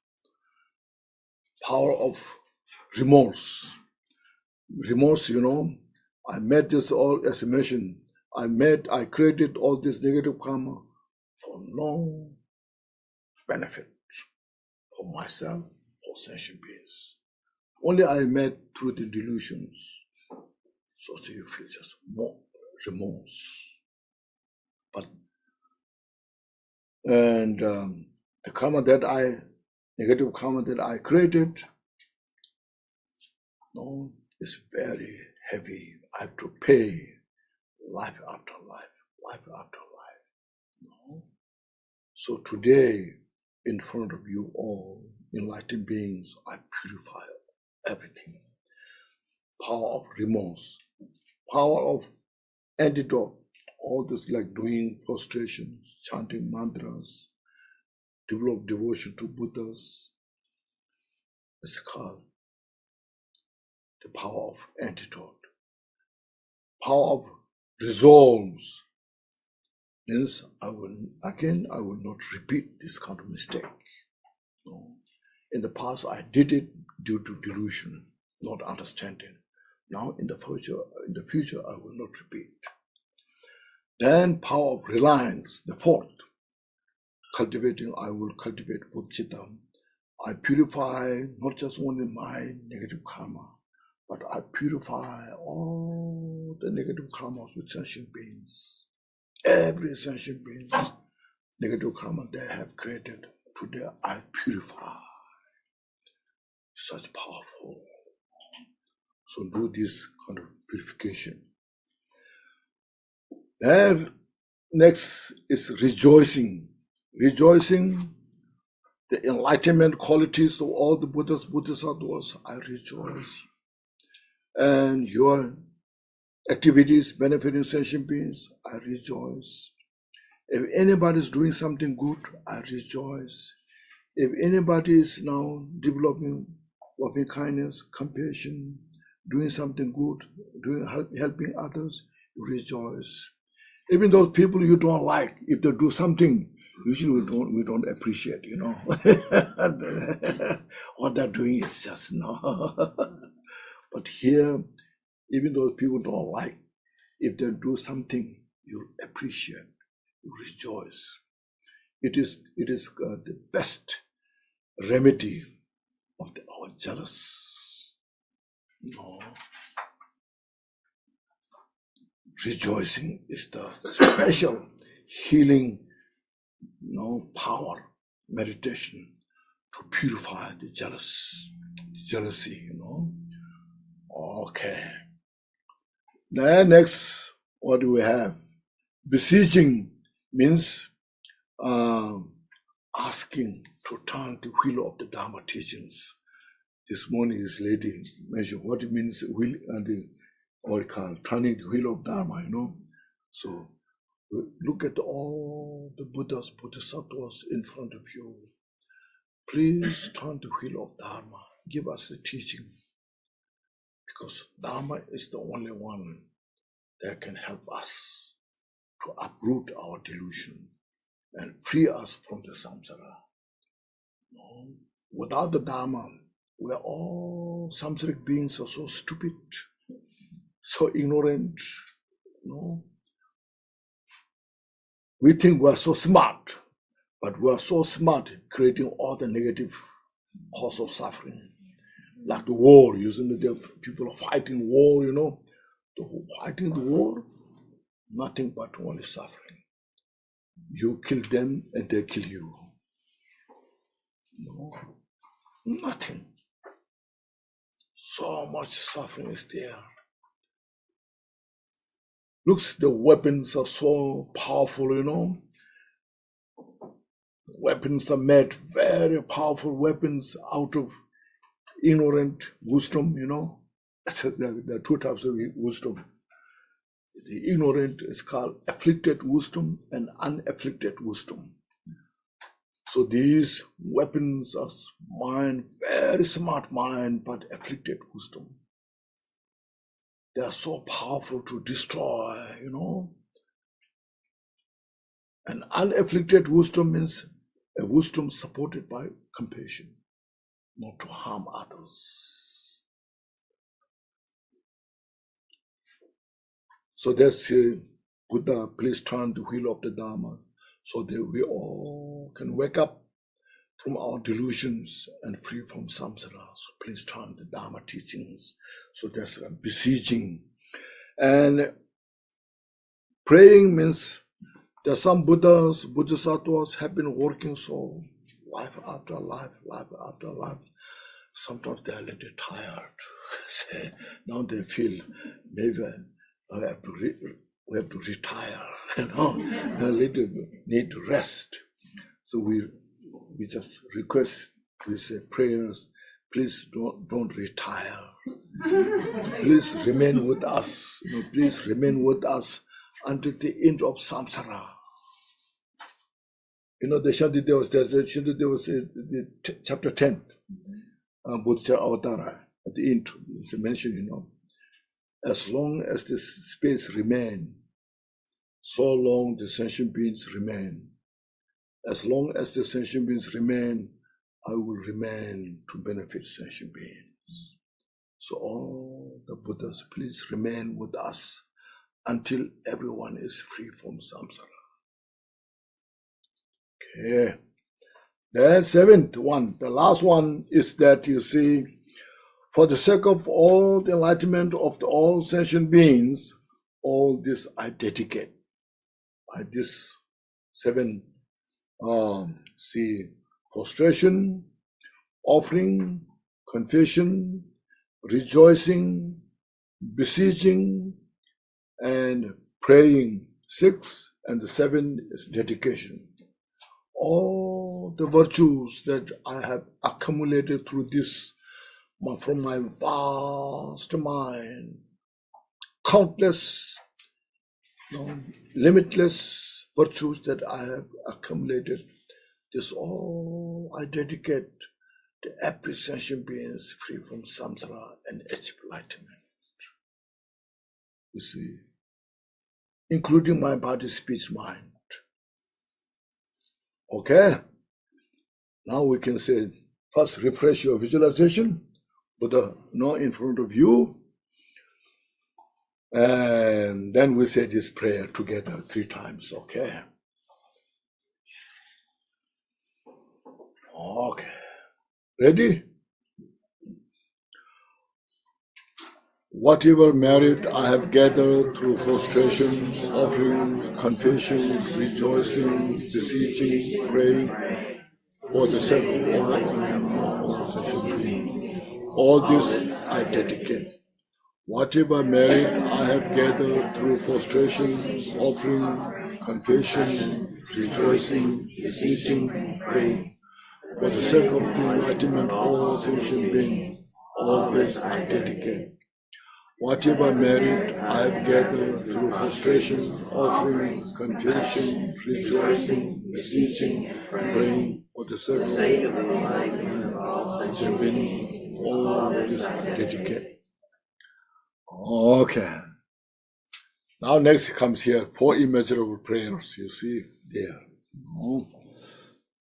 Power of remorse. Remorse, I made this all, as I mentioned, I created all this negative karma for no benefit for myself, for sentient beings. Only I made through the delusions. So you feel just more remorse. But the karma negative karma that I created, is very heavy. I have to pay life after life, life after life. So today, in front of you all, enlightened beings, I purify everything. Power of remorse, power of antidote, all this like doing prostrations, chanting mantras, develop devotion to Buddhas. It's called the power of antidote. Power of resolves means I will not repeat this kind of mistake. In the past, I did it due to delusion. not understanding. Now in the future, I will not repeat. Then power of reliance, the fourth. I will cultivate bodhicitta. I purify not just only my negative karma, but I purify all the negative karmas with sentient beings. Every sentient being, negative karma they have created, today I purify. Such powerful. So do this kind of purification. And next is rejoicing. Rejoicing the enlightenment qualities of all the Buddhas, Bodhisattvas, I rejoice. And your activities benefiting sentient beings, I rejoice. If anybody is doing something good, I rejoice. If anybody is now developing loving kindness, compassion, doing something good, helping others, you rejoice. Even those people you don't like, if they do something, usually we don't appreciate, you know. What they're doing is just no. But here, even those people don't like, if they do something, you appreciate, you rejoice. It is the best remedy of our jealous. No. Rejoicing is the special healing, power, meditation to purify the jealousy, Okay. Then next, what do we have? Beseeching means asking to turn the wheel of the Dharma teachings. This morning, this lady mentioned what it means, wheel and turning the wheel of Dharma, So look at all the Buddhas, Bodhisattvas in front of you. Please turn the wheel of Dharma. Give us the teaching. Because Dharma is the only one that can help us to uproot our delusion and free us from the samsara. Without the Dharma, we're all samsaric beings are so stupid, so ignorant. We think we're so smart, but we're so smart creating all the negative cause of suffering. Like the war, the people are fighting war, fighting the war, nothing but only suffering. You kill them and they kill you. Nothing. So much suffering is there. Looks, the weapons are so powerful, Weapons are made, very powerful weapons out of ignorant wisdom, There are two types of wisdom. The ignorant is called afflicted wisdom and unafflicted wisdom. So these weapons are mind, very smart mind, but afflicted wisdom. They are so powerful to destroy, And unafflicted wisdom means a wisdom supported by compassion, not to harm others. So that's Buddha, please turn the wheel of the Dharma so that we all can wake up from our delusions and free from samsara. So please turn the Dharma teachings. So that's beseeching. And praying means there are some Buddhas, Bodhisattvas have been working so life after life. Sometimes they are a little tired. Now they feel maybe we have to retire, They need to rest. So we just request, we say prayers, please don't retire. Please remain with us. Please remain with us until the end of samsara. The Shantidevas, there's the chapter 10, Buddha Avatara, at the end, it's mentioned, as long as this space remains, so long the sentient beings remain. As long as the sentient beings remain, I will remain to benefit sentient beings. So all the Buddhas, please remain with us until everyone is free from samsara. Okay. Then seventh one, the last one is that you see, for the sake of all the enlightenment of all sentient beings, all this I dedicate. This seven, prostration, offering, confession, rejoicing, beseeching, and praying. 6 and the 7 is dedication. All the virtues that I have accumulated through this, from my vast mind, countless, limitless virtues that I have accumulated, this all I dedicate to every sentient beings free from samsara and achieve enlightenment. You see, including my body, speech, mind. Okay? Now we can say, first refresh your visualization, Buddha in front of you. And then we say this prayer together 3 times, okay? Okay. Ready? Whatever merit I have gathered through frustrations, offerings, confession, rejoicing, beseeching, praying, for the sake of all this I dedicate. Whatever merit I have gathered through frustration, offering, confession, rejoicing, beseeching, praying, for the sake of the enlightenment of all sentient beings, all this I dedicate. Whatever merit I have gathered through frustration, offering, confession, rejoicing, beseeching, praying, for the sake of the enlightenment of all sentient beings, all this I dedicate. Okay. Now next comes here 4 immeasurable prayers. You see there.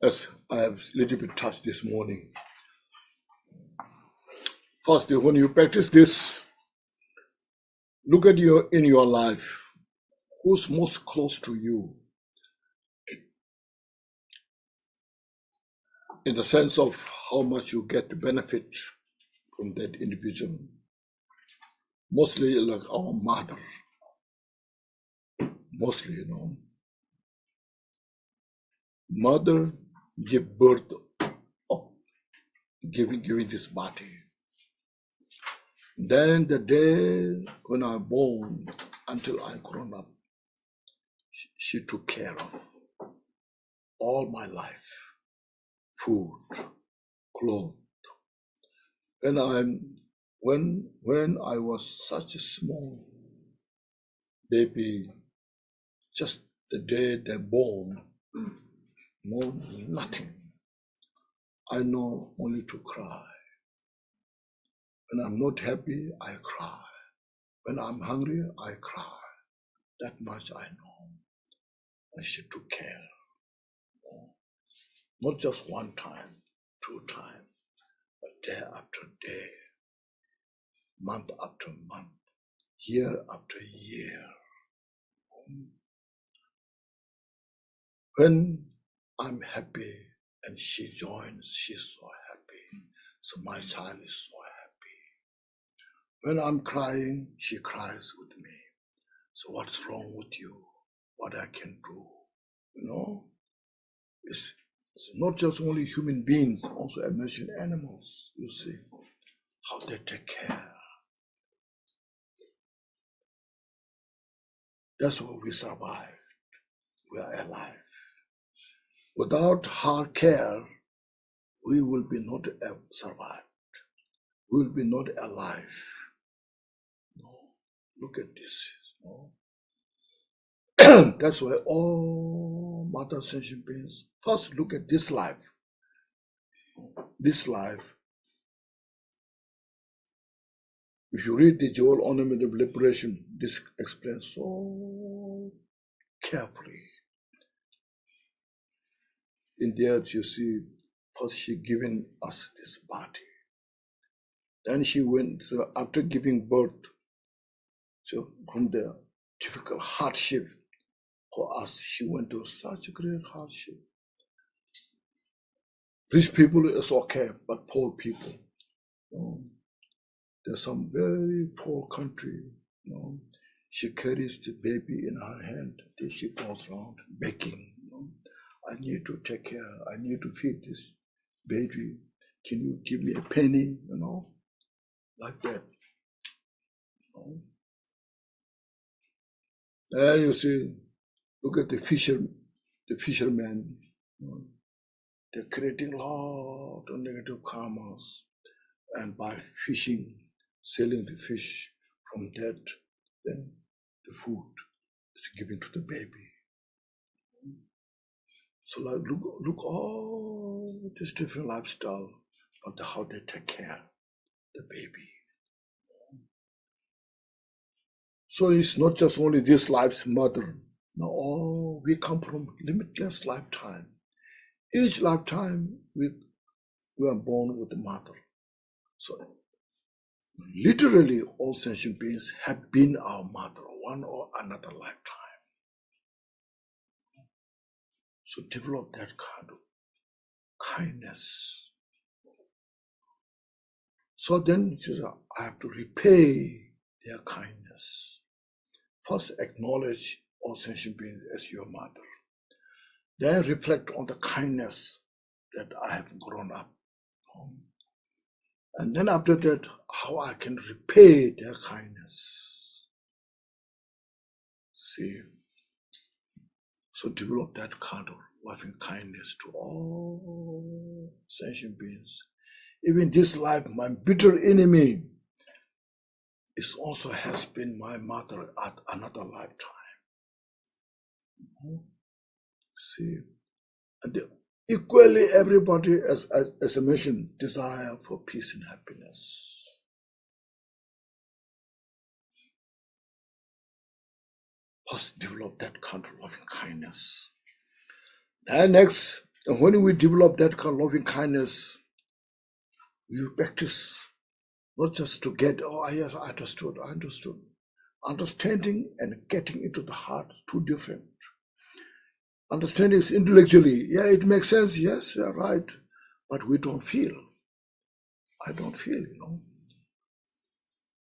As I have a little bit touched this morning. First, when you practice this, look at in your life, who's most close to you, in the sense of how much you get to benefit from that individual. Mostly like our mother. Mostly, mother give birth of giving this body. Then the day when I born until I grown up, she took care of all my life, food, clothes. When I was such a small baby, just the day they born, no, nothing. I know only to cry. When I'm not happy, I cry. When I'm hungry, I cry. That much I know. And she took care. Not just 1 time, 2 times, but day after day, month after month, year after year. When I'm happy and she joins, she's so happy. So my child is so happy. When I'm crying, she cries with me. So what's wrong with you? What I can do? It's not just only human beings, also I mentioned animals, you see, how they take care. That's why we survive. We are alive. Without her care, we will be not survived. We will be not alive. No. Look at this. No. That's why all mother sentient beings first look at this life. This life. If you read the Jewel Ornament of Liberation, this explains so carefully. In there, you see, first she giving us this body. Then she went, so after giving birth, so from the difficult hardship for us, she went through such a great hardship. Rich people is okay, but poor people, there's some very poor country, she carries the baby in her hand. Then she goes around begging, I need to take care, I need to feed this baby. Can you give me a penny, like that. And you see, look at the fishermen, they're creating a lot of negative karmas, and by fishing, selling the fish, from that, then the food is given to the baby. So like, look all this different lifestyle, but how they take care of the baby. So it's not just only this life's mother. No, we come from limitless lifetime. Each lifetime we are born with the mother. So literally all sentient beings have been our mother, one or another lifetime. So develop that kind of kindness. So then she says, I have to repay their kindness. First, acknowledge all sentient beings as your mother. Then reflect on the kindness that I have grown up. And then after that, how I can repay their kindness. See? So develop that kind of loving kindness to all sentient beings. Even this life, my bitter enemy also has been my mother at another lifetime. See, and equally everybody, as I mentioned, desire for peace and happiness. First, develop that kind of loving kindness. And next, when we develop that kind of loving kindness, you practice not just to get, oh yes, I understood. Understanding and getting into the heart, two different. Understanding is intellectually, yeah, it makes sense, yes, you're right, but we don't feel. I don't feel,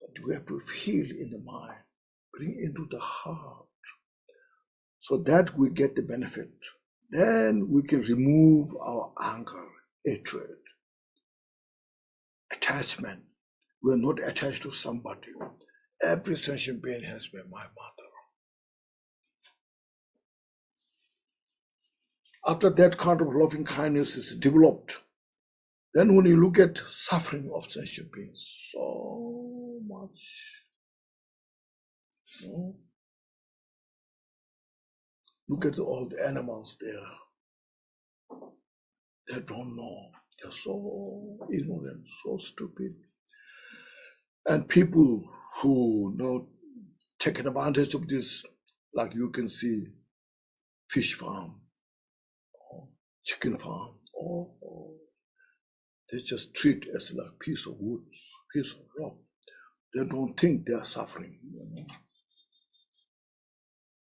But we have to feel in the mind, bring into the heart, so that we get the benefit. Then we can remove our anger, hatred, attachment. We are not attached to somebody. Every sentient being has been my mother. After that kind of loving kindness is developed, then when you look at suffering of sentient beings, so much. Look at all the animals there. They don't know. They're so ignorant, so stupid. And people who take advantage of this, like you can see, fish farm, or chicken farm, or they just treat it as like piece of wood, piece of rock. They don't think they are suffering.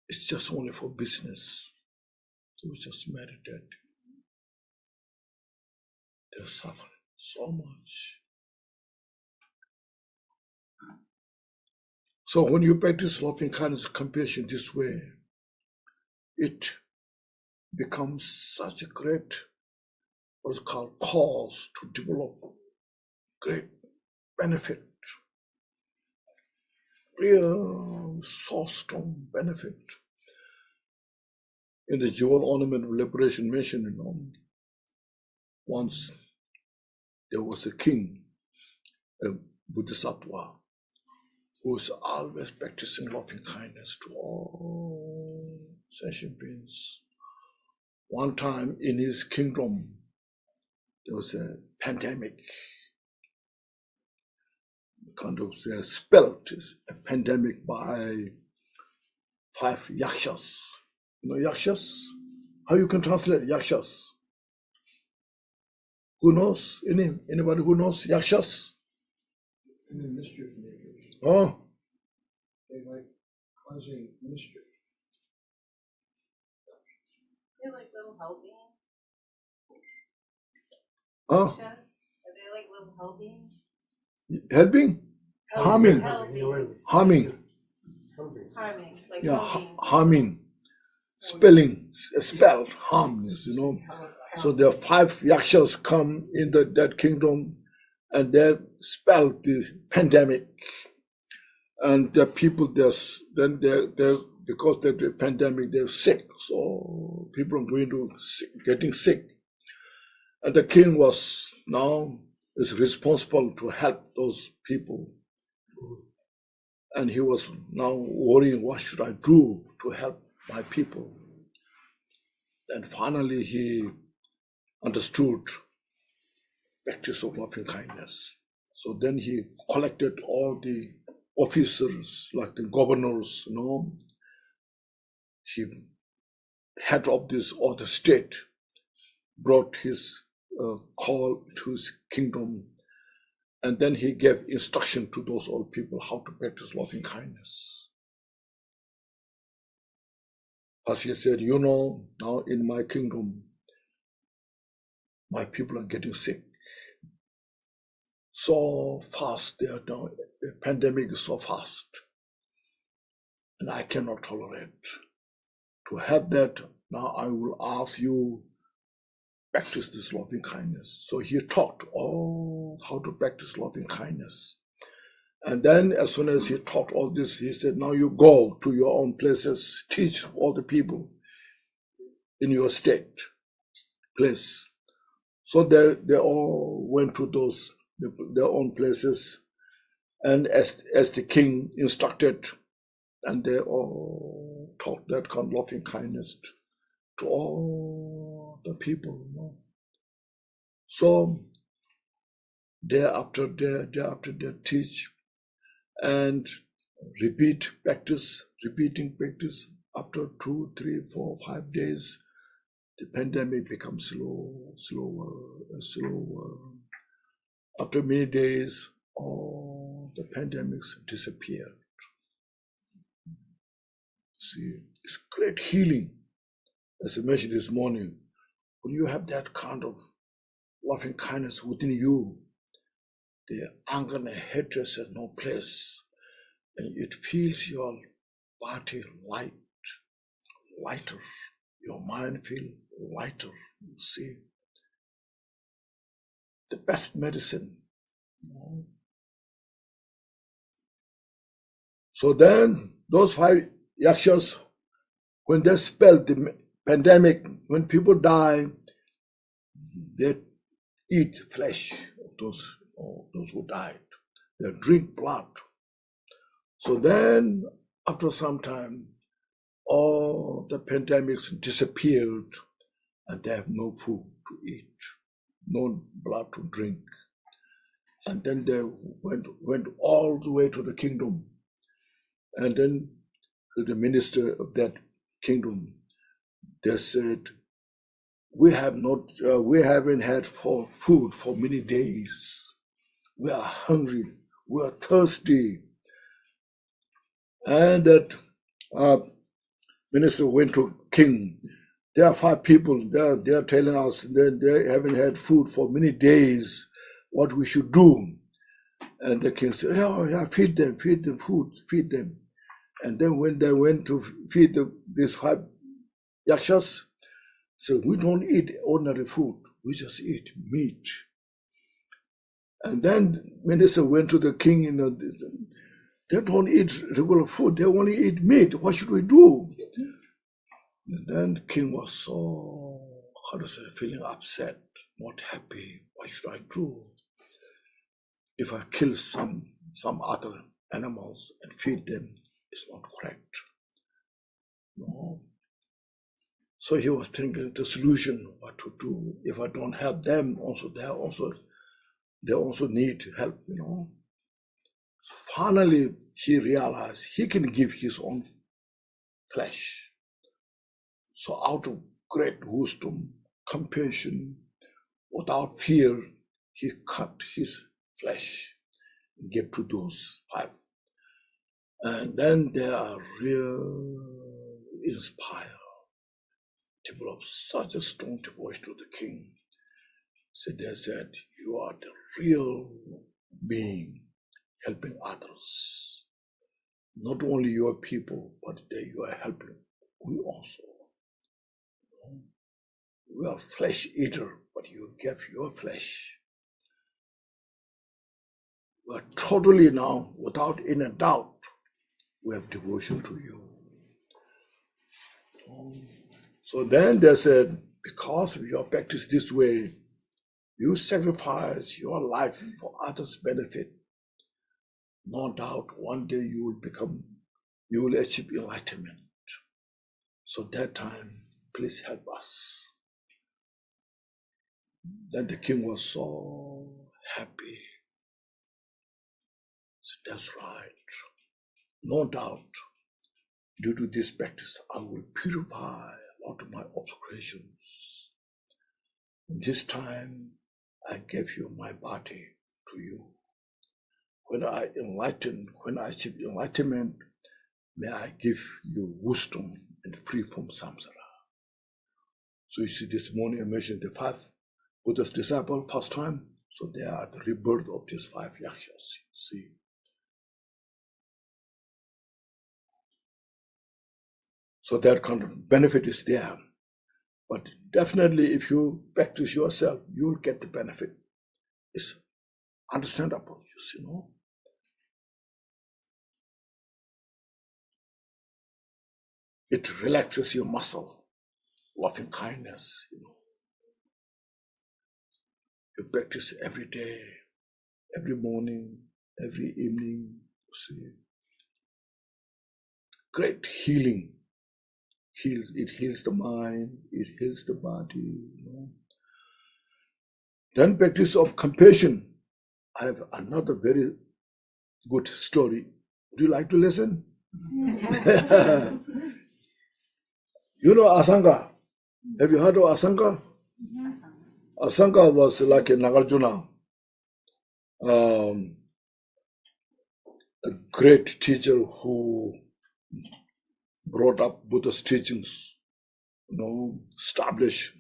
It's just only for business. So we just meditate. They're suffering so much. So when you practice loving kindness, compassion this way, it becomes such a great, what is called, cause to develop great benefit, real so strong benefit. In the jewel ornament of liberation mentioned, once there was a king, a Bodhisattva, who was always practicing loving kindness to all sentient beings. One time in his kingdom, there was a pandemic, kind of spelled a pandemic by 5 yakshas. Yakshas? How you can translate yakshas? Who knows? Anybody who knows yakshas? And the mischief makers, Oh, they like causing mischief. They're like little helping oh, chefs. Are they like little helping? helping, harming, Helping. harming, Harming. Like yeah, helping. harming, spelling, spell, harmness, you know. So there are 5 yakshas come in that kingdom, and they spell the pandemic, and the people because of the pandemic they're sick, so people are going to getting sick, and the king is responsible to help those people, and he was now worrying, what should I do to help my people? And finally he understood practice of loving kindness. So then he collected all the officers, like the governors, you know. He head of this or the state brought his call to his kingdom, and then he gave instruction to those old people how to practice loving kindness. As he said, you know, now in my kingdom, my people are getting sick so fast. They are now, the pandemic is so fast, and I cannot tolerate. To have that, now I will ask you practice this loving kindness. So he taught all how to practice loving kindness. And then as soon as he taught all this, he said, now you go to your own places, teach all the people in your state, place. So they all went to their own places, and as the king instructed, and they all taught that kind of loving kindness to all the people, you know. So day after day teach and repeating practice. After 2, 3, 4, 5 days, the pandemic becomes slower. After many days, all the pandemics disappeared. See, it's great healing. As I mentioned this morning, when you have that kind of loving kindness within you, the anger and hatred has no place, and it feels your body lighter. Your mind feels lighter. You see, the best medicine. You know? So then, those 5 yakshas, when they spell the pandemic, when people die, they eat flesh of those who died. They drink blood. So then, after some time, all the pandemics disappeared, and they have no food to eat, no blood to drink. And then they went all the way to the kingdom. And then the minister of that kingdom, they said, we haven't had food for many days. We are hungry. We are thirsty. And that minister went to king. There are 5 people. They are telling us that they haven't had food for many days. What we should do? And the king said, "Oh yeah, feed them food, feed them." And then when they went to feed these 5 yakshas, so we don't eat ordinary food. We just eat meat. And then minister went to the king, you know, they don't eat regular food. They only eat meat. What should we do? And then the king was so, feeling upset, not happy. What should I do? If I kill some other animals and feed them, it's not correct. No. So he was thinking the solution, what to do. If I don't help them, they also need help, you know. So finally, he realized he can give his own flesh. So out of great wisdom, compassion, without fear, he cut his flesh, give to those 5. And then they are real inspired, develop such a strong devotion to the king. So they said, you are the real being helping others. Not only your people, but you are helping we also. We are flesh eater, but you give your flesh. We are totally now, without any doubt, we have devotion to you. So then they said, because of your practice this way, you sacrifice your life for others' benefit. No doubt one day you will achieve enlightenment. So that time, please help us. Then the king was so happy. That's right. No doubt, due to this practice, I will purify a lot of my obscurations. And this time, I gave you my body to you. When I achieve enlightenment, may I give you wisdom and free from samsara. So you see, this morning I mentioned the 5 Buddha's disciples first time. So they are the rebirth of these 5 yakshas. See. So that kind of benefit is there. But definitely if you practice yourself, you will get the benefit. It's understandable, you see, no? It relaxes your muscle, loving kindness, you know. You practice every day, every morning, every evening, you see. Great healing. It heals the mind, it heals the body, you know. Then practice of compassion. I have another very good story. Would you like to listen? You know Asanga? Have you heard of Asanga? Asanga was like a Nagarjuna, a great teacher who brought up Buddha's teachings, you know, established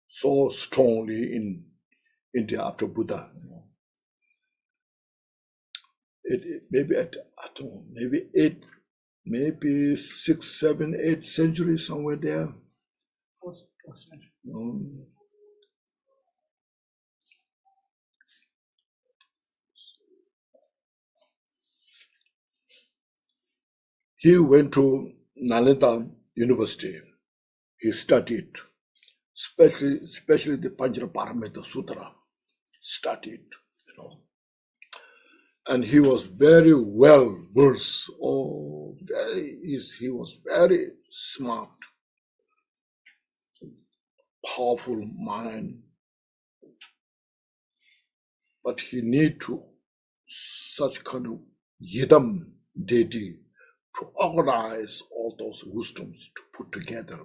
so strongly in India after Buddha. You know. Maybe I don't know, maybe 6, 7, 8 centuries somewhere there. You know. He went to Nalanda University. He studied, especially the Pancharaparamita Sutra, studied, you know. And he was very well versed, he was very smart, powerful mind. But he need to such kind of yidam deity to organize all those wisdoms to put together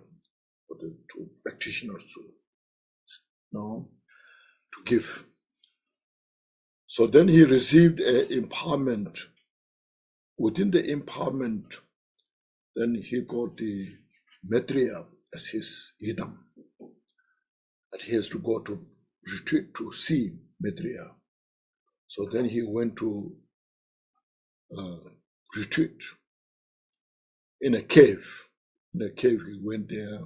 for the 2 practitioners to give. So then he received an empowerment. Within the empowerment, then he got the Maitreya as his idam. And he has to go to retreat to see Maitreya. So then he went to retreat in a cave. In a cave, he went there.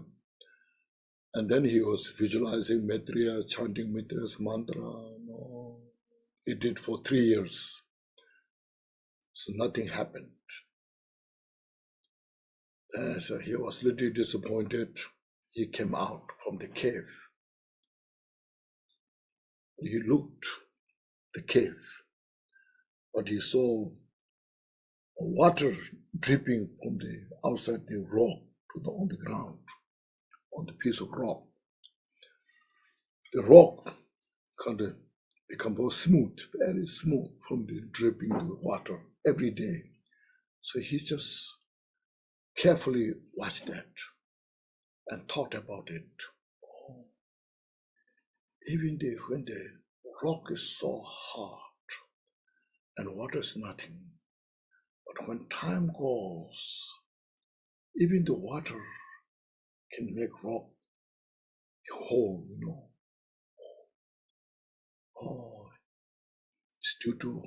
And then he was visualizing Maitreya, chanting Maitreya's mantra. No. He did for 3 years. So nothing happened. So he was literally disappointed. He came out from the cave. He looked the cave, but he saw water dripping from the outside the rock on the ground, on the piece of rock. The rock kind of become smooth, very smooth from the dripping the water every day. So he just carefully watched that and thought about it. Oh, even when the rock is so hard, and water is nothing. But when time goes, even the water can make rock whole, Oh, it's due to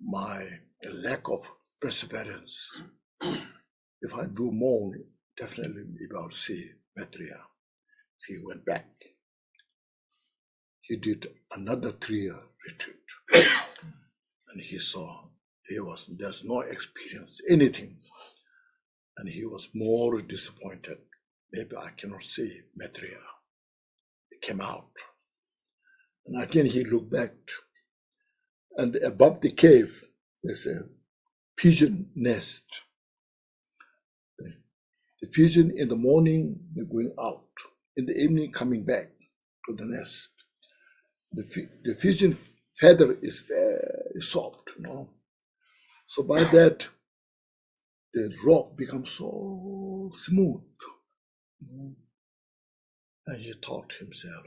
my lack of perseverance. If I do more, definitely maybe I'll see Maitreya. He went back. He did another 3-year retreat. And he saw there's no experience, anything. And he was more disappointed. Maybe I cannot see Maitreya. It came out. And again he looked back. And above the cave, there's a pigeon nest. The pigeon in the morning, they're going out. In the evening, coming back to the nest. The pigeon feather is very soft, So by that, the rock becomes so smooth. And he thought himself,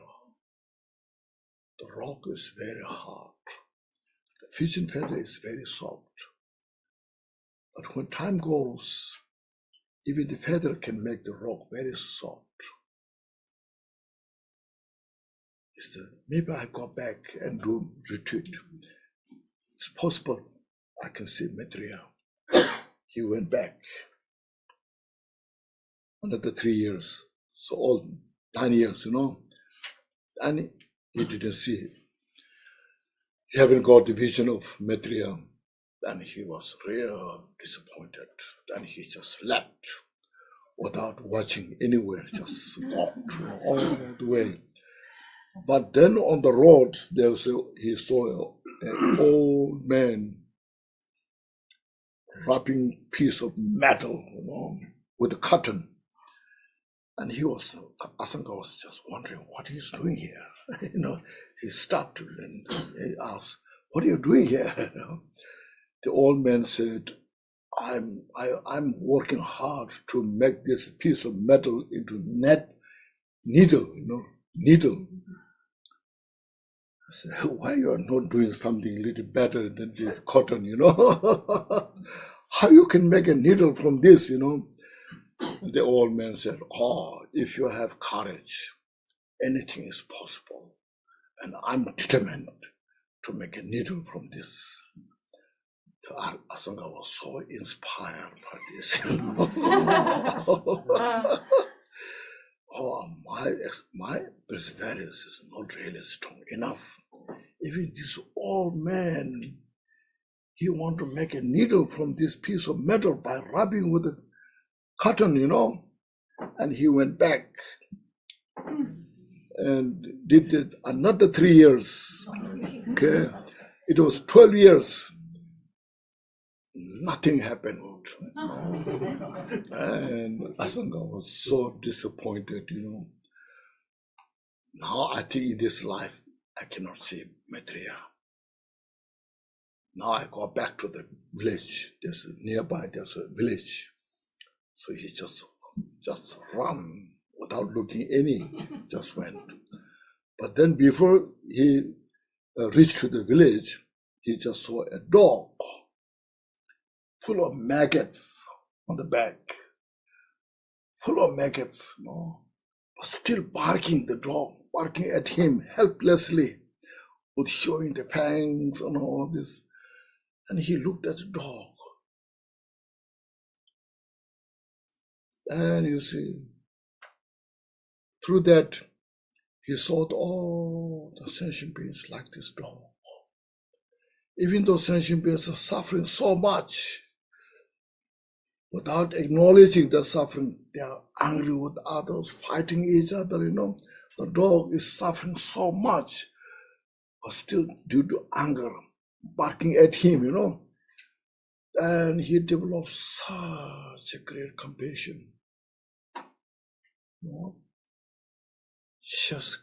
the rock is very hard. The pigeon feather is very soft. But when time goes, even the feather can make the rock very soft. Maybe I go back and do retreat. It's possible I can see Maitreya. He went back another 3 years, so all 9 years, and he didn't see it. He haven't got the vision of Maitreya, and he was real disappointed. And he just left without watching anywhere, just walked all the way. But then on the road, he saw an old man wrapping piece of metal, with a cotton. And Asanga was just wondering what he's doing here. He stopped and he asked, "What are you doing here?" The old man said, I'm working hard to make this piece of metal into needle. I said, why you are not doing something a little better than this cotton, How you can make a needle from this, The old man said, if you have courage, anything is possible. And I'm determined to make a needle from this. Asanga was so inspired by this. My perseverance is not really strong enough. Even this old man, he want to make a needle from this piece of metal by rubbing with the cotton, And he went back and did it another 3 years. Okay, it was 12 years. Nothing happened. And Asanga was so disappointed, Now I think in this life, I cannot see Maitreya. Now I go back to the village. There's a village. So he just ran without looking just went. But then before he reached to the village, he just saw a dog full of maggots on the back, full of maggots, but still barking, the dog, barking at him helplessly, with showing the fangs and all this. And he looked at the dog. And you see, through that, he saw the sentient beings like this dog. Even though sentient beings are suffering so much, without acknowledging the suffering, they are angry with others, fighting each other, The dog is suffering so much, but still due to anger, barking at him, And he developed such a great compassion. Just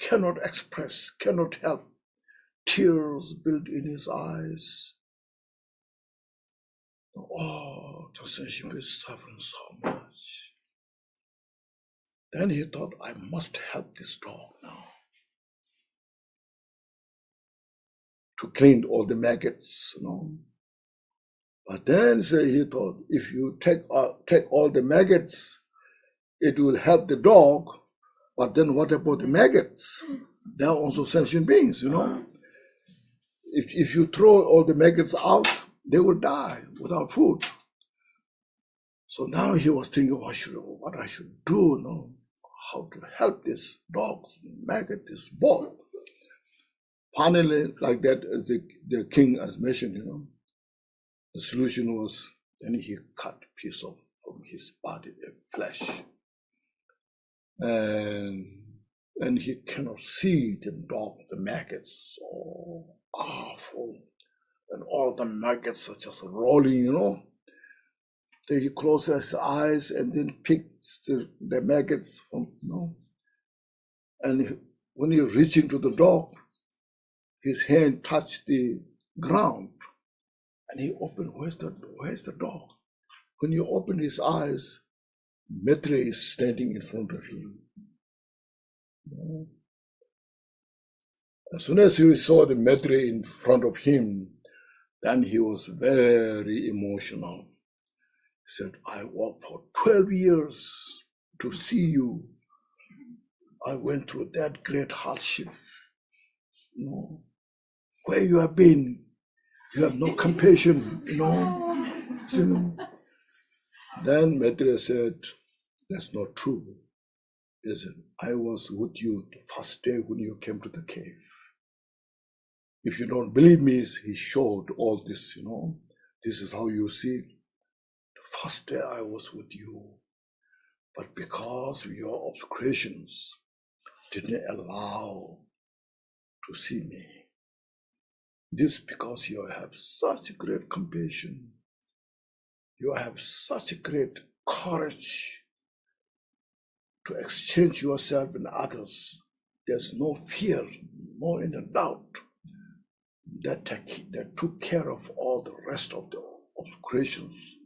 cannot express, cannot help. Tears built in his eyes. The sensation is suffering so much. Then he thought, I must help this dog now. to clean all the maggots, But then he thought, if you take all the maggots, it will help the dog. But then what about the maggots? They are also sentient beings, If you throw all the maggots out, they will die without food. So now he was thinking, what I should do, how to help this dogs, maggot, this boy. Finally, like that, as the king has mentioned, the solution was, then he cut a piece off from his body, the flesh. And he cannot see the dog, the maggots, so awful. And all the maggots are just rolling, Then he closes his eyes and then picks the maggots from, And when he reached into the dog, his hand touched the ground. And he opened, where's the dog? When he opened his eyes, Maitreya is standing in front of him. As soon as he saw the Maitreya in front of him, then he was very emotional. He said, I worked for 12 years to see you. I went through that great hardship. Where you have been, you have no compassion, Then Maitreya said, that's not true. He said, I was with you the first day when you came to the cave. If you don't believe me, he showed all this, This is how you see. The first day I was with you. But because of your obscurations, didn't allow to see me. This because you have such great compassion. You have such great courage to exchange yourself and others. There's no fear, no inner doubt. That took care of all the rest of the obscurations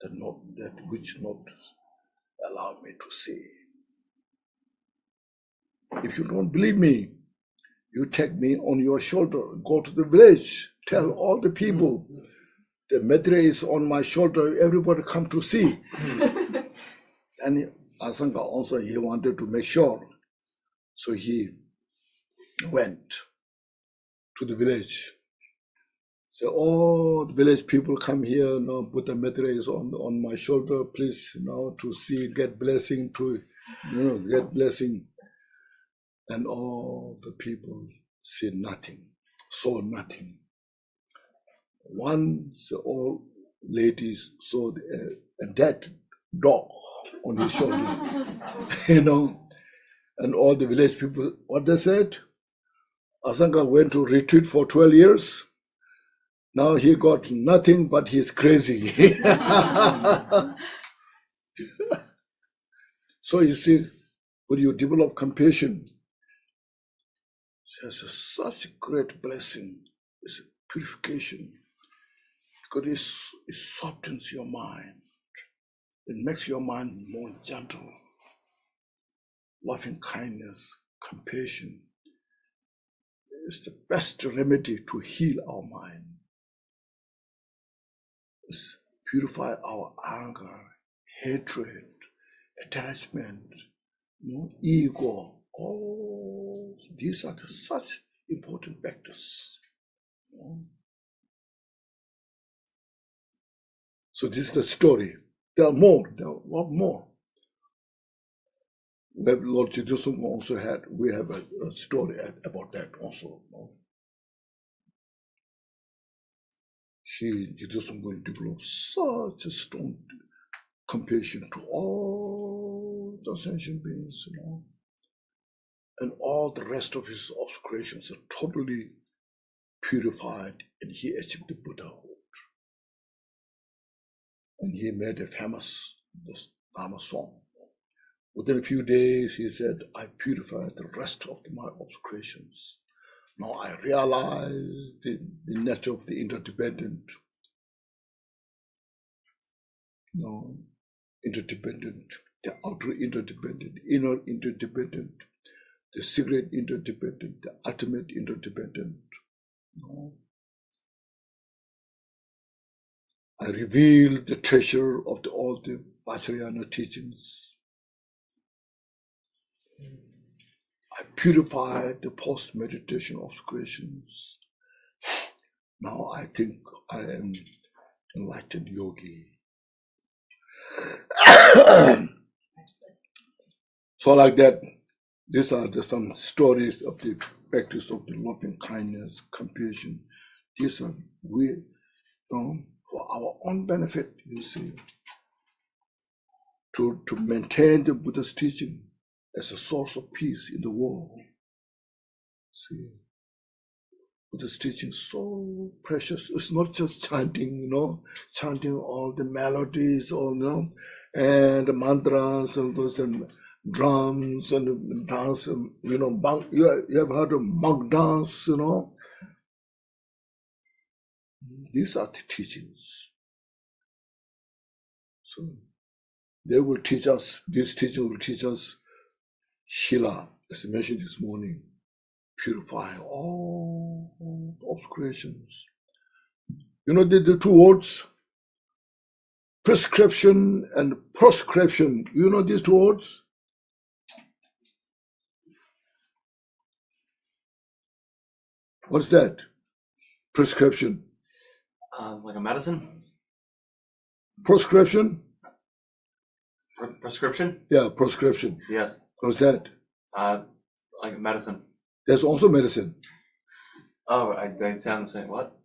that which not allow me to see. If you don't believe me, you take me on your shoulder, go to the village, tell all the people, the Maitreya is on my shoulder, everybody come to see. And Asanga also, he wanted to make sure. So he went to the village. So all the village people come here, put the Maitreya on my shoulder, please, to see, get blessing, get blessing. And all the people see nothing, saw nothing. One, the old ladies saw a dead dog on his shoulder, and all the village people, what they said? Asanga went to retreat for 12 years. Now he got nothing, but he's crazy. So you see, when you develop compassion, it's such a great blessing. It's a purification. Because it softens your mind. It makes your mind more gentle. Loving kindness, compassion is the best remedy to heal our mind. It's purify our anger, hatred, attachment, ego. Oh, these are such important factors. So this is the story. There are a lot more. Lord Jidusung also we have a story about that also. Jidusung will develop such a strong compassion to all the sentient beings, and all the rest of his obscurations are totally purified, and he achieved the Buddhahood. And he made a famous dharma song. Within a few days, he said, I purified the rest of my obscurations. Now I realize the nature of the interdependent. Interdependent, the outer interdependent, inner interdependent, the secret interdependent, the ultimate interdependent. No. I reveal the treasure of all the Vajrayana teachings. I purify the post-meditation obscurations. Now I think I am enlightened yogi. So like that, these are some stories of the practice of the loving kindness, compassion. These are for our own benefit, you see, to maintain the Buddha's teaching as a source of peace in the world. See, Buddha's teaching is so precious. It's not just chanting, chanting all the melodies, and the mantras and those and drums and dance. You have heard of monk dance, These are the teachings. So they will teach us, this teaching will teach us Shila, as I mentioned this morning, purify all obscurations. The two words, prescription and proscription. You know these two words? What's that? Prescription. Like a medicine? Proscription? Prescription? Yeah, proscription. Yes. What's that? Like medicine. There's also medicine. Oh, they sound the same. What?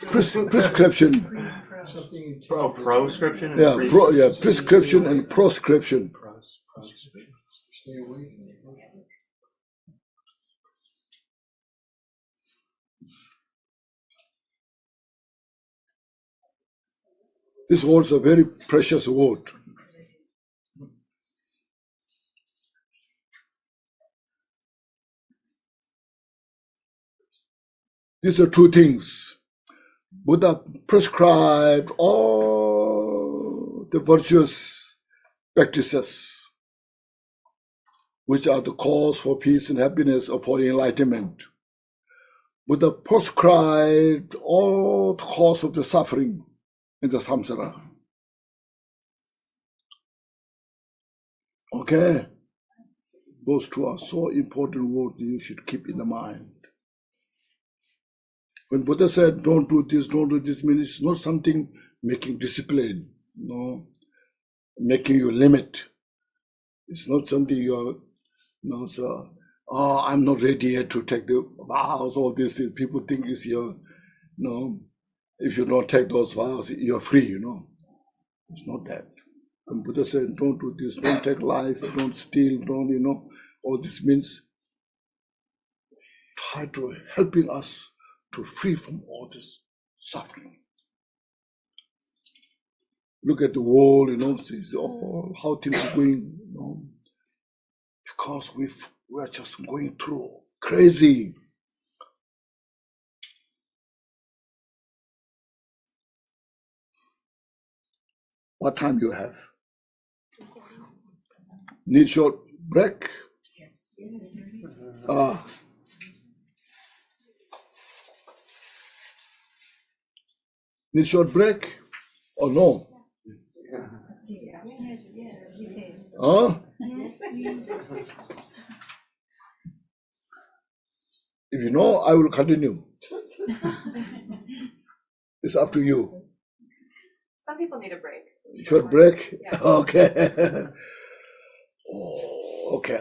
Prescription. Oh, proscription? And Yeah, prescription and proscription. Stay away from the proscription. This word is a very precious word. These are two things. Buddha prescribed all the virtuous practices, which are the cause for peace and happiness or for enlightenment. Buddha prescribed all the cause of the suffering in the samsara. Okay? Those two are so important words you should keep in the mind. When Buddha said, don't do this, means it's not something making discipline, making you limit. It's not something you're, I'm not ready yet to take the vows, all these things. People think it's your, if you don't take those vows, you're free, It's not that. When Buddha said, don't do this, don't take life, don't steal, don't, all this means try to helping us to free from all this suffering. Look at the world, see how things are going, because we are just going through crazy. What time you have? Need short break? Yes. Need short break or no? Yes, he says. If you know, I will continue. It's up to you. Some people need a break. Short break? Yeah. Okay. Okay.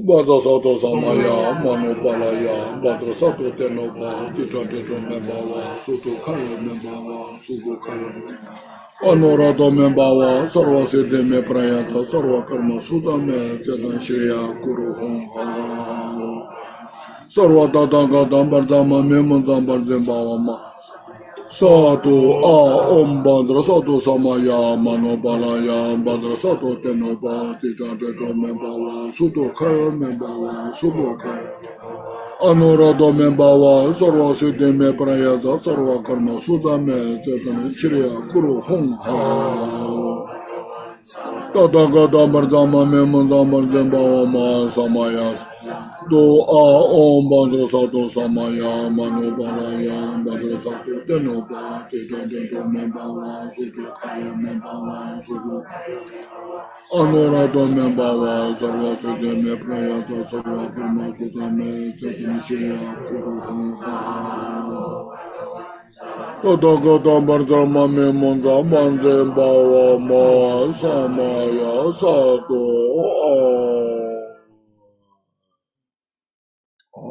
Baza sato samaya, mano balaya, badra sato tenoba, tita tito membawa, suto kaya membawa, sugo kaya membawa. Anorado membawa, sarva siddhi me prayata, sarva karma sudha me chetan shriya guru hong ha. Sarva dadanga dambar dama me mandambar zembawa ma. Satu Om Bandra Satu Samaya Mano Balaya Bandra Satu Tenoba Tita Teto Membawa Suto Kaya Membawa Subo Kaya Anorado Membawa Sarva Siddhi Me Prayaza Sarva Karma Sudha Me Chetana Chiriya Guru Hong Ha Tata Gata Bardama Memundama Zembawa Samayas. Do Om Bandra Sato Samaya Manu Balaya Bandra Sato Tenopa Tejado Membawa Suki Kaya Membawa Suku Anurado Membawa Sarva Suki Me Praya Sarva Kurma Sutame Sekinishia Kuru Tata Gata Bardama Memundama Zembawa Samaya Sato